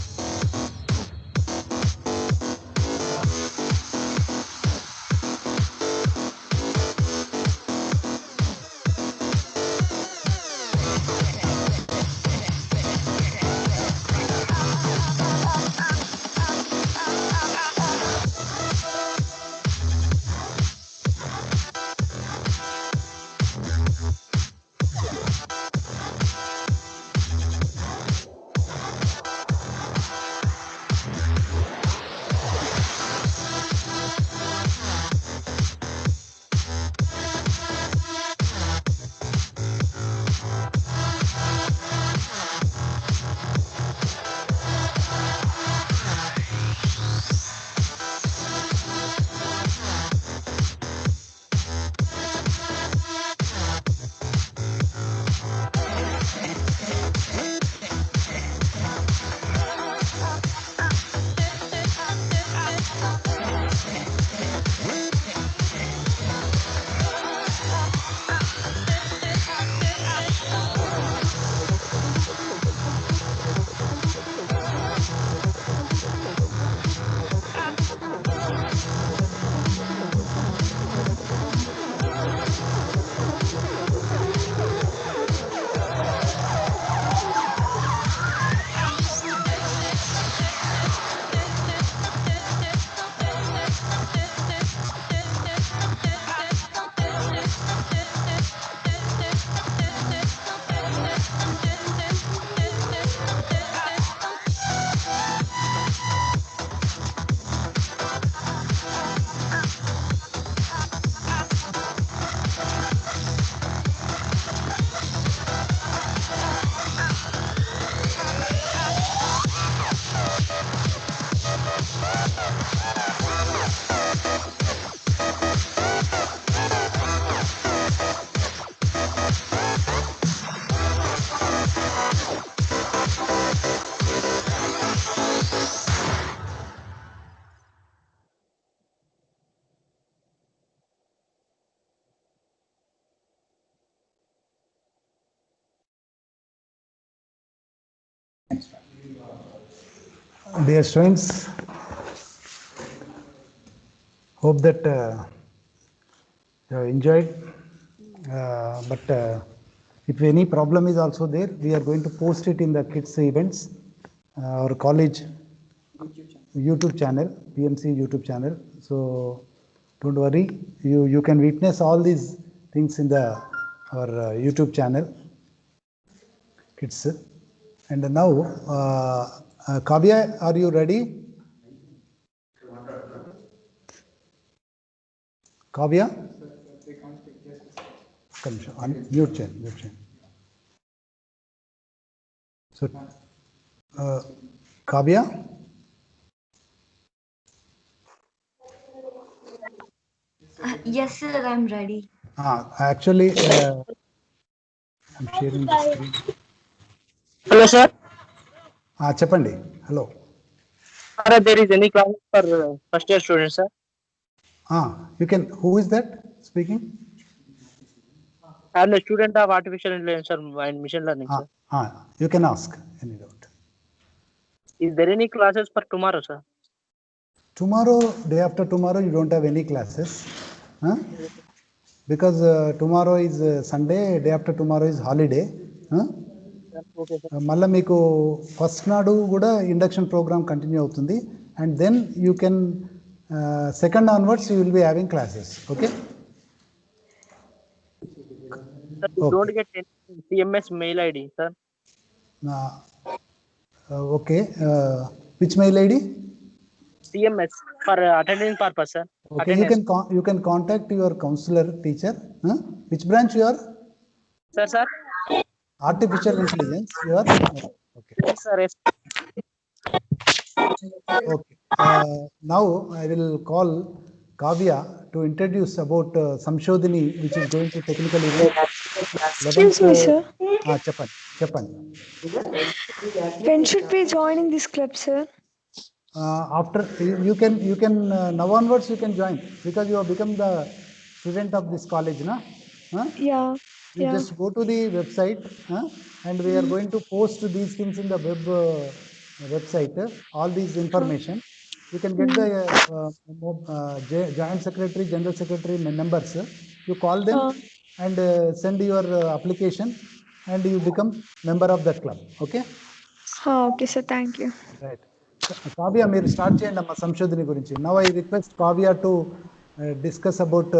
Dear students, hope that you have enjoyed. But if any problem is also there, we are going to post it in the kids events, our college YouTube channel, PMC YouTube channel. So don't worry, you can witness all these things in the our YouTube channel, kids. And now, Kavya, are you ready? Kavya? Mute chain. So, Kavya? Yes, sir, I'm ready. Actually, I'm sharing the screen. Hello, sir. Chapandi. Hello. Sir, there is any class for first year students, sir? You can. Who is that speaking? I am a student of artificial intelligence and machine learning, sir. You can ask any doubt. Is there any classes for tomorrow, sir? Tomorrow, day after tomorrow, you don't have any classes. Because tomorrow is Sunday, day after tomorrow is holiday. మళ్ళీ మీకు first నాడు కూడా induction program continue అవుతుంది and then you can second onwards you will be having classes okay Don't get any CMS mail ID, sir. Okay. Which mail ID? CMS for attending purpose, sir. Okay, you can contact your counselor teacher. Which branch you are? Sir. Artificial intelligence. You are? Okay. Yes, sir. Yes. Okay. Now I will call Kavya to introduce about Samshodhini, which is going to technical event. Excuse me, sir. Chappan. When should we join in this club, sir? After you can now onwards you can join because you have become the student of this college, na? Yeah. You just go to the website and we are going to post these things in the website, all these information. You can get the joint secretary, general secretary numbers. You call them and send your application and you become member of that club. Okay? Okay, sir. Thank you. Right. Kavya, మీరు start చేయండి అమ్మా సంశోధని గురించి. Now I request Kavya to discuss about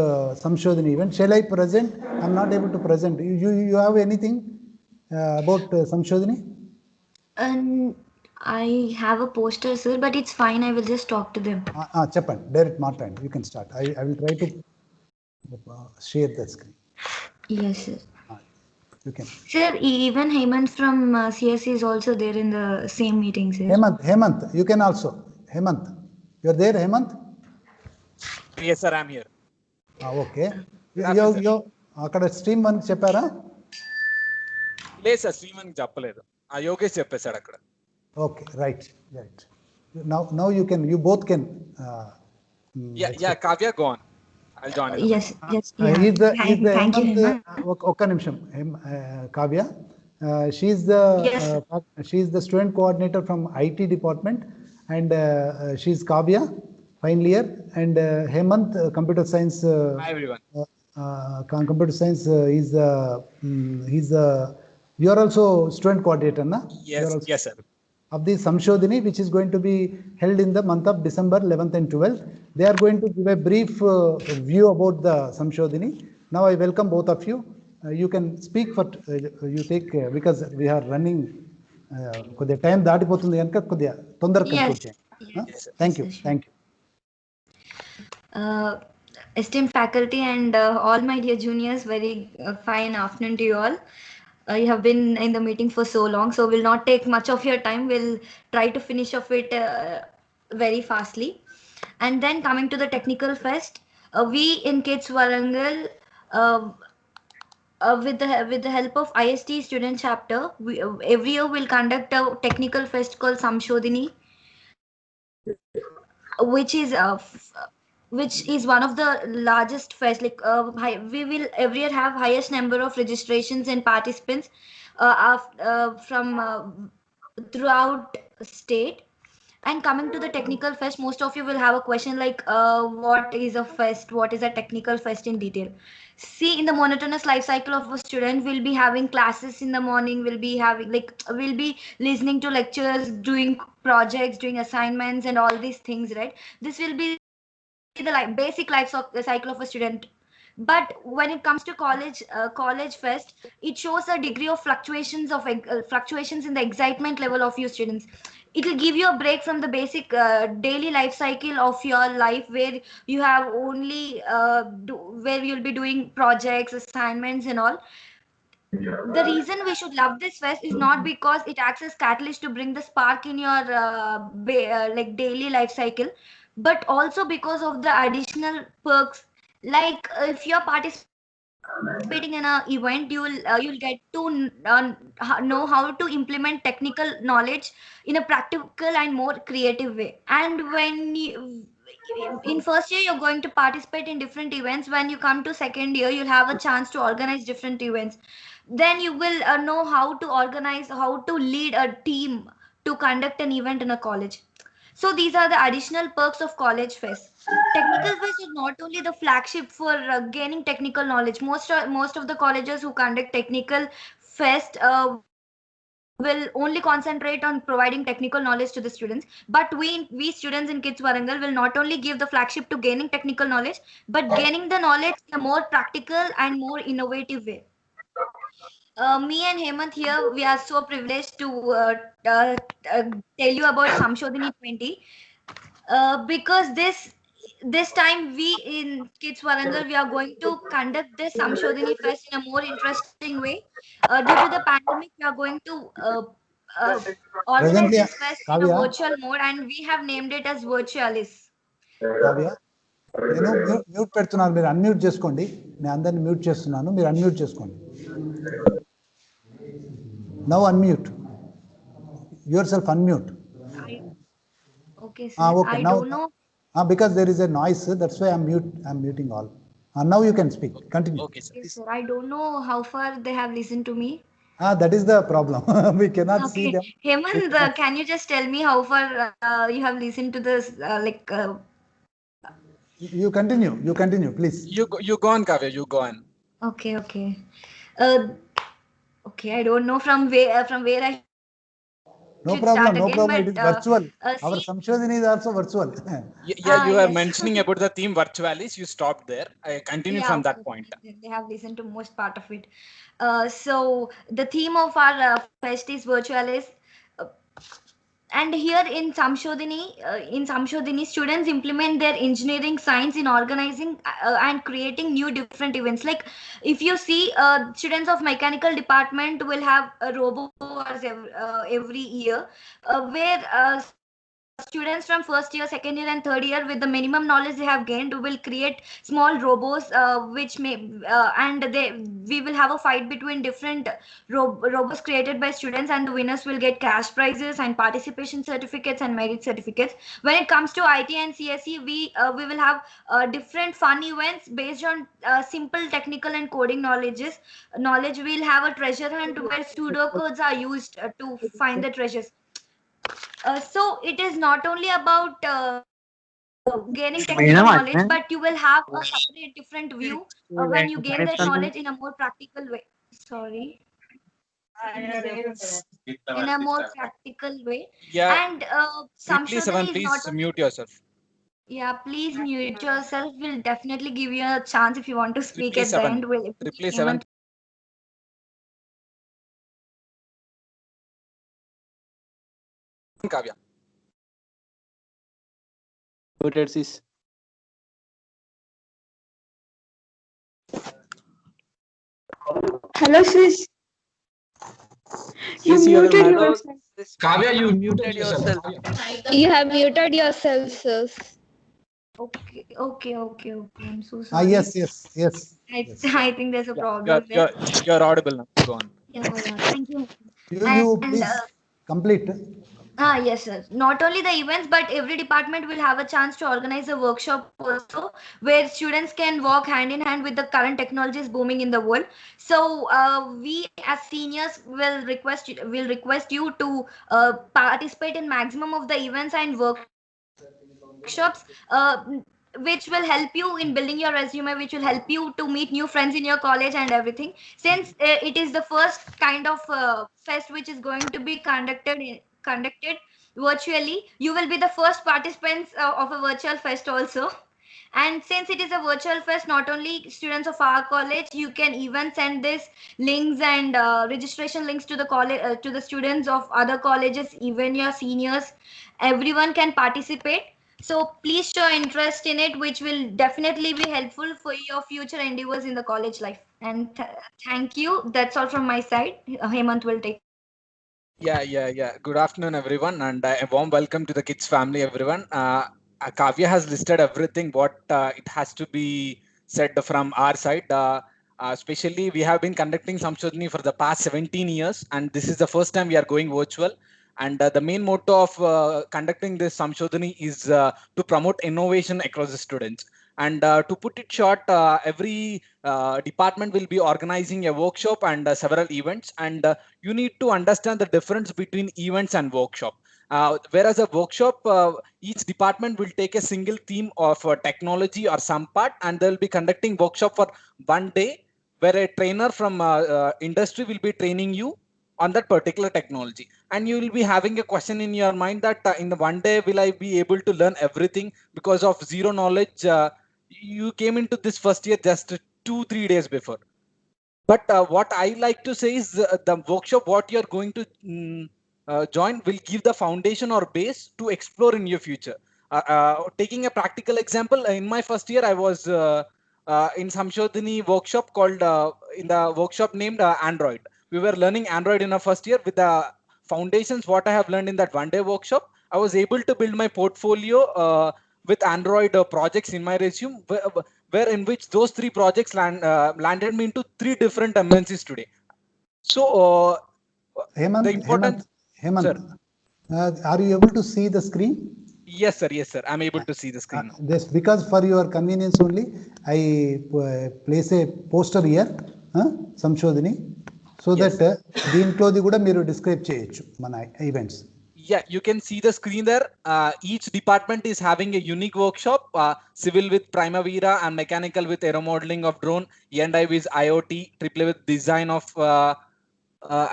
Samshodhini event. Shall I present? I'm not able to present. You have anything about Samshodhini? I have a poster, sir, but it's fine. I will just talk to them. Chappan, direct Martin. You can start. I will try to share the screen. Yes, sir. You can. Sir, even Hemant from CSC is also there in the same meeting, sir. Hemant, you can also. Hemant, you're there, Hemant? Yes, sir, I'm here. Okay. You అక్కడ stream one చెప్పారా? లేదు sir, stream one చెప్పలేదు. యోగేష్ చెప్పేశాడు అక్కడ. Okay, right. Now you both can. Yeah, Kavya, go on. I'll join it. Yes. Thank you, ఒక్క నిమిషం. Kavya, she's the student coordinator from IT department and she's Kavya, final year, and Hemant, computer science. Hi everyone. Computer science you are also student coordinator, na? Yes, sir. Of the Samshodhini, which is going to be held in the month of December 11th and 12th. They are going to give a brief view about the Samshodhini. Now I welcome both of you. You can speak for, you take, because we are running, కొద్దిగా time దాటిపోతుంది కనుక కొద్దిగా తొందరగా conclude చేయండి. Thank you. Esteemed faculty and all my dear juniors, very fine afternoon to you all. You have been in the meeting for so long, so we'll not take much of your time. We'll try to finish off it very fastly. And then coming to the technical fest, we in Kids Warangal, with the help of IST student chapter, every year we'll conduct a technical fest called Samshodhini, which is one of the largest fest. Like we will every year have highest number of registrations and participants from throughout state. And coming to the technical fest, most of you will have a question like, what is a fest? What is a technical fest in detail? See, in the monotonous life cycle of a student, we'll be having classes in the morning, we'll be listening to lectures, doing projects, doing assignments, and all these things, right? This will be the basic life cycle of a student. But when it comes to college fest, it shows a degree of fluctuations in the excitement level of your students. It will give you a break from the basic daily life cycle of your life, where you have only where you'll be doing projects, assignments, and all. The reason we should love this fest is not because it acts as catalyst to bring the spark in your daily life cycle, but also because of the additional perks. Like if you're participating in an event, you'll get to know how to implement technical knowledge in a practical and more creative way. And when you in first year you're going to participate in different events, when you come to second year you'll have a chance to organize different events. Then you will know how to organize, how to lead a team to conduct an event in a college. So these are the additional perks of college fest. Technical fest is not only the flagship for gaining technical knowledge. Most of the colleges who conduct technical fest will only concentrate on providing technical knowledge to the students. But we students in Kids Warangal will not only give the flagship to gaining technical knowledge, but gaining the knowledge in a more practical and more innovative way. Me and Hemant here, we are so privileged to tell you about Samshodhini 20, because this time we in Kids Warangal, we are going to conduct this Samshodhini Fest in a more interesting way. Due to the pandemic, we are going to organize Presently, this fest in a Kavya, virtual mode, and we have named it as Virtualis. Kavya నేను mute పెడుతున్నాను, మీరు unmute చేసుకోండి. నేను అందరిని mute చేస్తున్నాను, మీరు unmute చేసుకోండి. Now unmute your self, unmute. Okay, sir. Okay, I now, don't know. Because there is a noise, that's why I'm muting all. Now you can speak. Continue. Okay, sir. Okay, sir. I don't know how far they have listened to me. That is the problem. We cannot see them. Hemant, can you just tell me how far you have listened to this? You continue, please. You go on, Kavya. You go on. Okay. Okay, I don't know from where I. No problem. It is virtual. Our Samshodhini is also virtual. You are mentioning about the theme Virtualis. You stopped there. I continue from that point. They have listened to most part of it. So the theme of our fest is Virtualis. And here in Samshodhini, students implement their engineering science in organizing and creating new different events. Like if you see, students of mechanical department will have a robo wars every year, where students from first year, second year, and third year, with the minimum knowledge they have gained, will create small robos, which may we will have a fight between different robos created by students, and the winners will get cash prizes and participation certificates and merit certificates. When it comes to IT and CSE, we will have different fun events based on simple technical and coding knowledge. We'll have a treasure hunt where pseudocodes are used to find the treasures. So it is not only about gaining technical knowledge, but you will have a separate different view when you gain that knowledge in a more practical way. Sorry. In a more practical way. Yeah. And please mute yourself. Yeah, please mute yourself. We'll definitely give you a chance if you want to speak at the end. Replace 7. Kavya. Muted, sis. Hello, sis. You muted yourself. Kavya, you muted yourself. You have muted yourself, sis. Okay. I'm so sorry. Yes. I think there's a problem. You're audible now. Go on. Yeah, thank you. You please complete. Yes, sir. Not only the events, but every department will have a chance to organize a workshop also, where students can walk hand in hand with the current technologies booming in the world. So we as seniors will request you to participate in maximum of the events and workshops. Which will help you in building your resume, which will help you to meet new friends in your college and everything. Since it is the first kind of fest which is going to be conducted virtually, you will be the first participants of a virtual fest also. And since it is a virtual fest, not only students of our college, you can even send this links and registration links to the college, to the students of other colleges, even your seniors. Everyone can participate. So please show interest in it, which will definitely be helpful for your future endeavors in the college life. And thank you. That's all from my side. Hemant will take. Yeah. Good afternoon, everyone, and a warm welcome to the Kids family, everyone. Kavya has listed everything what it has to be said from our side. Especially, we have been conducting Samshodhani for the past 17 years, and this is the first time we are going virtual. And the main motto of conducting this Samshodhani is to promote innovation across the students. And to put it short, every department will be organizing a workshop and several events. And you need to understand the difference between events and workshop. Whereas a workshop, each department will take a single theme of technology or some part, and they'll be conducting workshop for 1 day, where a trainer from industry will be training you on that particular technology, and you will be having a question in your mind that in the 1 day will I be able to learn everything because of zero knowledge. You came into this first year just 2-3 days before. But what I like to say is the workshop what you're going to join will give the foundation or base to explore in your future. Taking a practical example, in my first year I was in Samshodhani workshop called in the workshop named Android. We were learning Android in our first year. With the foundations what I have learned in that 1 day workshop, I was able to build my portfolio with Android projects in my resume, where in which those 3 projects landed me into 3 different MNCs today. So Hemant, are you able to see the screen? Yes, sir. I'm able to see the screen. Just because for your convenience only, I place a poster here, Samshodhani, so yes, that దీంట్లోది కూడా మీరు describe చేయొచ్చు మన events. Yeah, you can see the screen there. Each department is having a unique workshop. Civil with Primavera and mechanical with aero modeling of drone. E&I with IoT, triple with design of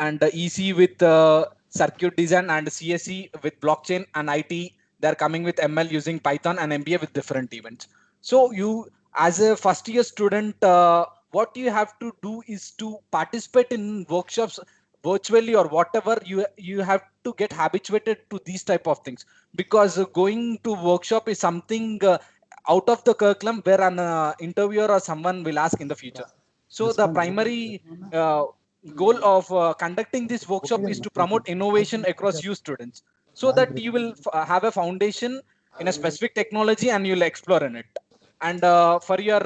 and EC with circuit design, and CSE with blockchain, and IT. They're coming with ML using Python, and MBA with different events. So you, as a first year student, what you have to do is to participate in workshops virtually or whatever. You have to get habituated to these type of things, because going to workshop is something out of the curriculum, where an interviewer or someone will ask in the future. So the primary goal of conducting this workshop is to promote innovation across you students, so that you will have a foundation in a specific technology and you'll explore in it. And for your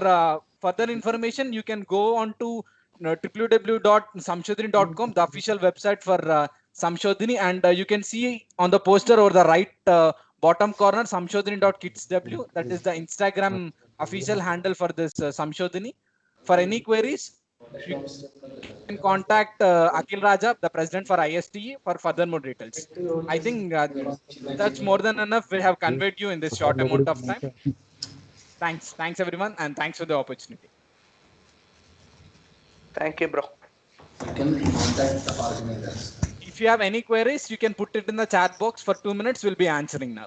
further information, you can go on to www.samshodhani.com, the official website for Samshodhani, and you can see on the poster over the right bottom corner samshodhani.kidsw. That is the Instagram official handle for this Samshodhani. For any queries, you can contact Akhil Raja, the president for ISTE, for further more details. I think that's more than enough. We have conveyed you in this short amount of time. Thanks everyone, and thanks for the opportunity. Thank you, bro. You can contact the organizers. If you have any queries, you can put it in the chat box. For 2 minutes, we'll be answering now.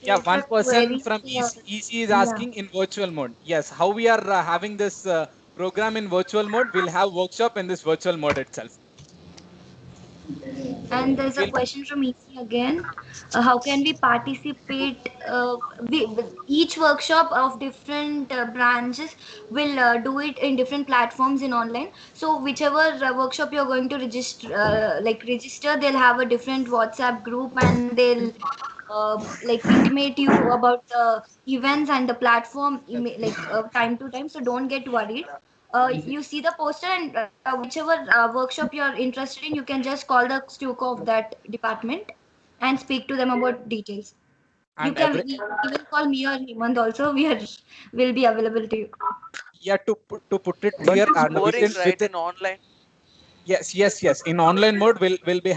Yeah, one person from EC is asking in virtual mode. Yes, how we are having this program in virtual mode, we'll have workshop in this virtual mode itself. And there's a question from EC again. How can we participate? Each workshop of different branches will do it in different platforms in online. So whichever workshop you're going to register, they'll have a different WhatsApp group, and they'll like intimate you about the events and the platform time to time. So don't get worried. You see the poster and whichever workshop you're interested in, you can just call the STUCO of that department and speak to them about details. You And can every even call me or Hemant also. Will be available to you. yeah, to put it But clear, it's and boring, right? In online. yes. In online mode, we'll be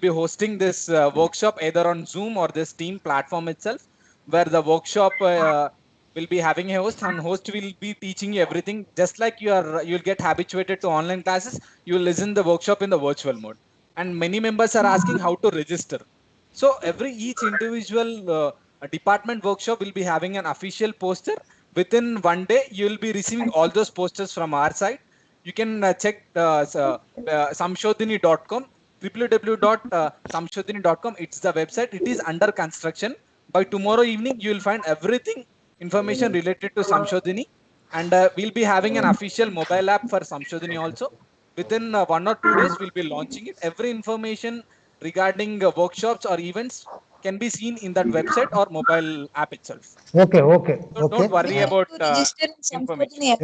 hosting this workshop either on Zoom or this Team platform itself, where the workshop will be having a host, and host will be teaching you everything. Just like you'll get habituated to online classes, you'll listen the workshop in the virtual mode. And many members are asking how to register. So each individual department workshop will be having an official poster. Within one day, you will be receiving all those posters from our side. You can check samshodhini.com, www.samshodhini.com. It's the website. It is under construction. By tomorrow evening, you will find everything information related to Samshodhini, and we'll be having an official mobile app for Samshodhini also. Within 1 or 2 days, we'll be launching it. Every information regarding workshops or events can be seen in that website or mobile app itself. Okay. So don't worry about information.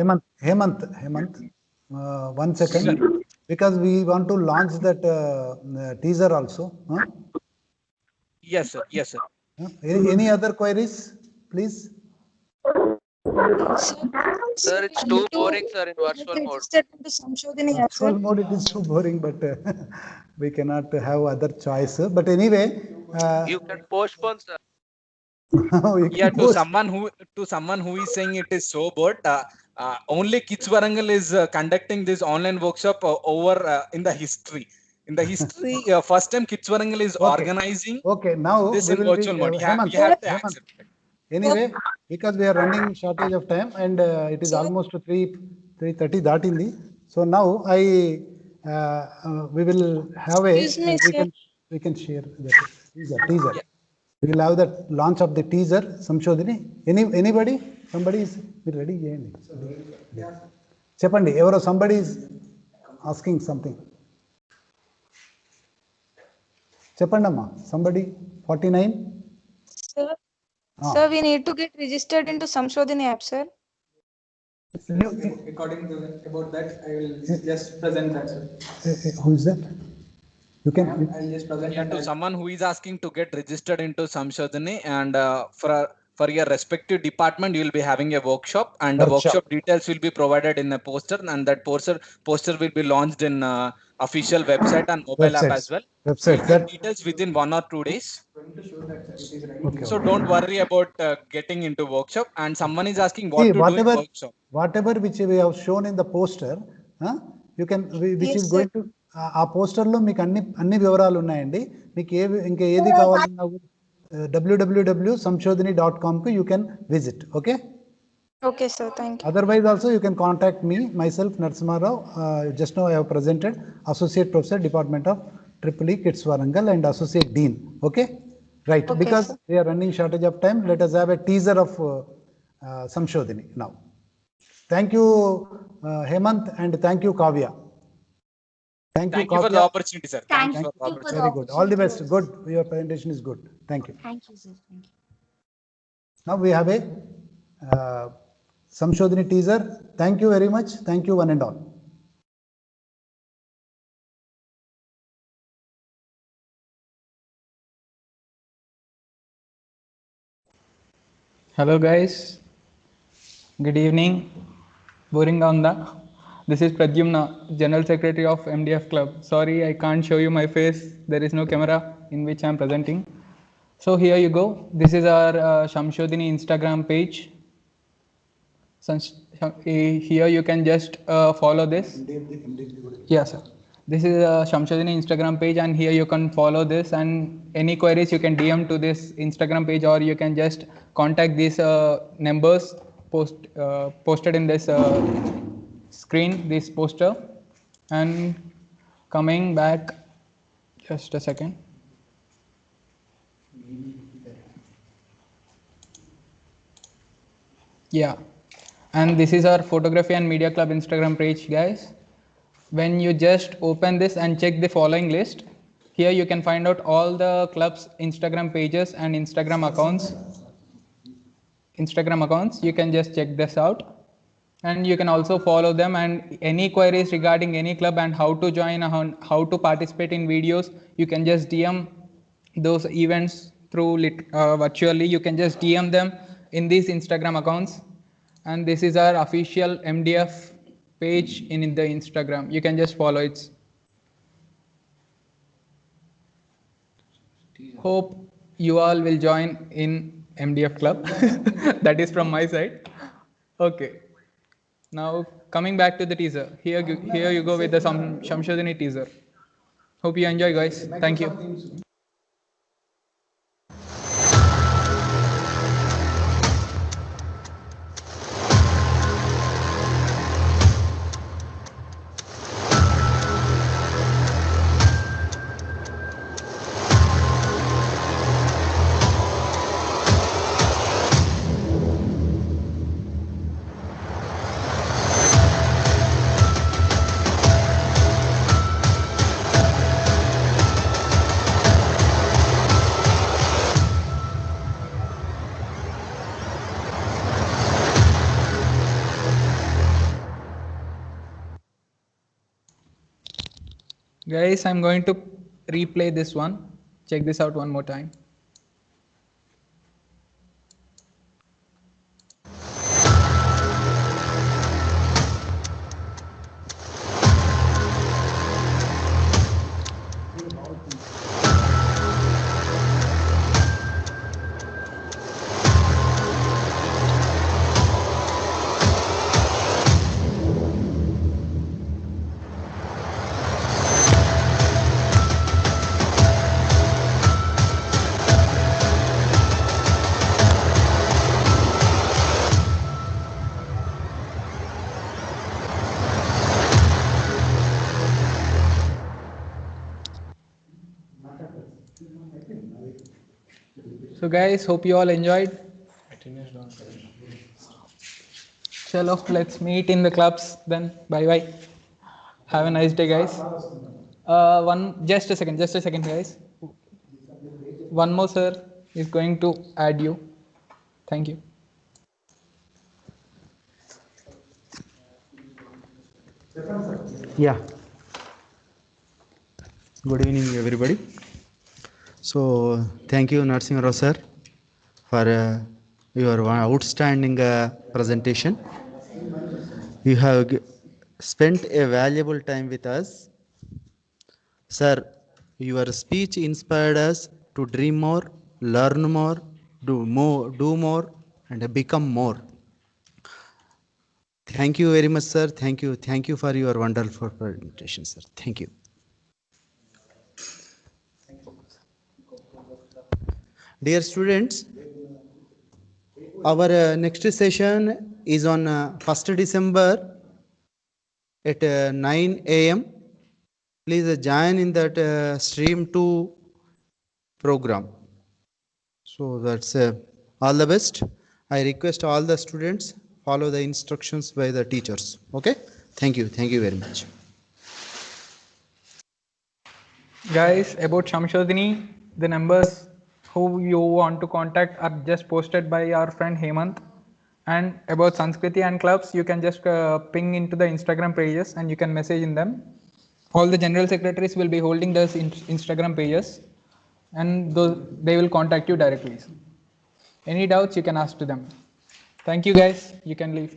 Hemant, 1 second, because we want to launch that teaser also. Huh? Yes, sir. Any other queries, please? Sir, it's too boring, sir, in virtual mode. Virtual mode, it is too boring, but we cannot have other choice. But anyway, You can postpone, sir. Yeah, to someone who is saying it is so bored, only Kids Warangal is conducting this online workshop over in the history. In the history, first time Kids Warangal is organizing. Okay, now this we in will virtual be mode. You have to Hemant. accept it. Anyway, because we are running shortage of time and it is almost 3:30 datindi. So now we will have we can share the teaser. We will have the launch of the teaser. Samshodhini. Anybody? Somebody is ready? Cheppandi. Evaro somebody is asking something. Cheppandamma. Somebody 49. Sir, sir, we need to get registered into Samshodhini app, sir. According to about that, I will just present that, sir. Who is that? You can. I'll just present Yeah, to someone who is asking to get registered into Samshodhini, and for your respective department, you will be having a workshop, and the workshop details will be provided in a poster, and that poster will be launched in official website and mobile app as well. Website. You'll get details within 1 or 2 days. So don't worry about getting into workshop. And someone is asking what to do in workshop. Whatever which we have shown in the poster, you can which is going to ఆ పోస్టర్లో మీకు అన్ని వివరాలు ఉన్నాయండి. మీకు ఇంకా ఏది కావాలన్నా www.samshodhini.com you can visit. Okay, sir. Thank you. Otherwise also you can contact me, myself, Narasimha Rao. Just now I have presented Associate Professor, Department of EEE Kids Warangal and Associate Dean. Right. Because we are running shortage of time, let us have a teaser of Samshodhini now. Thank you, Hemant, and thank you, Kavya. Thank you for the opportunity, sir. Thank you for the opportunity. Very good. All the best. Good. Your presentation is good. Thank you. Thank you, sir. Thank you. Now we have a Samshodhini teaser. Thank you very much. Thank you, one and all. Hello, guys. Good evening. Boringanda. This is Pradyumna, General Secretary of MDF Club. Sorry, I can't show you my face. There is no camera in which I am presenting. So here you go. This is our Samshodhini Instagram page. Here you can just follow this. Yes, sir. This is Samshodhini Instagram page, and here you can follow this, and any queries you can DM to this Instagram page, or you can just contact these numbers posted in this screen, this poster. And coming back, just a second. Yeah, and this is our Photography and Media Club Instagram page, guys. When you just open this and check the following list, Here you can find out all the club's Instagram pages and Instagram accounts. You can just check this out. And you can also follow them, and any queries regarding any club and how to join, how to participate in videos, you can just DM those events through virtually. You can just DM them in these Instagram accounts. And this is our official MDF page in the Instagram. You can just follow it. Hope you all will join in MDF club. That is from my side. Okay. Now coming back to the teaser. Here you go with the Shamshodini teaser. Hope you enjoy, guys. Thank you. Guys, I'm going to replay this one. Check this out one more time. So guys, hope you all enjoyed. Chalo, let's meet in the clubs then. Bye. Have a nice day, guys. Just a second, guys. One more sir is going to add you. Thank you. Yeah. Good evening, everybody. So, thank you, Narsingh Rao sir, for your outstanding presentation. You have spent a valuable time with us. Sir, your speech inspired us to dream more, learn more, do more, and become more. Thank you very much, sir. Thank you for your wonderful presentation, sir. Thank you. Dear students, our next session is on 1st December at 9 a.m. Please join in that Stream 2 program. So that's all the best. I request all the students follow the instructions by the teachers. Okay? Thank you very much. Guys, about Shamshodini, the numbers who you want to contact are just posted by our friend Hemant. And about Sanskriti and clubs, you can just ping into the Instagram pages and you can message in them. All the general secretaries will be holding those Instagram pages, and they will contact you directly. Any doubts, you can ask to them. Thank you, guys. You can leave.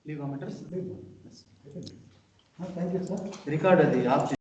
Leave matters. Thank you, sir. Record the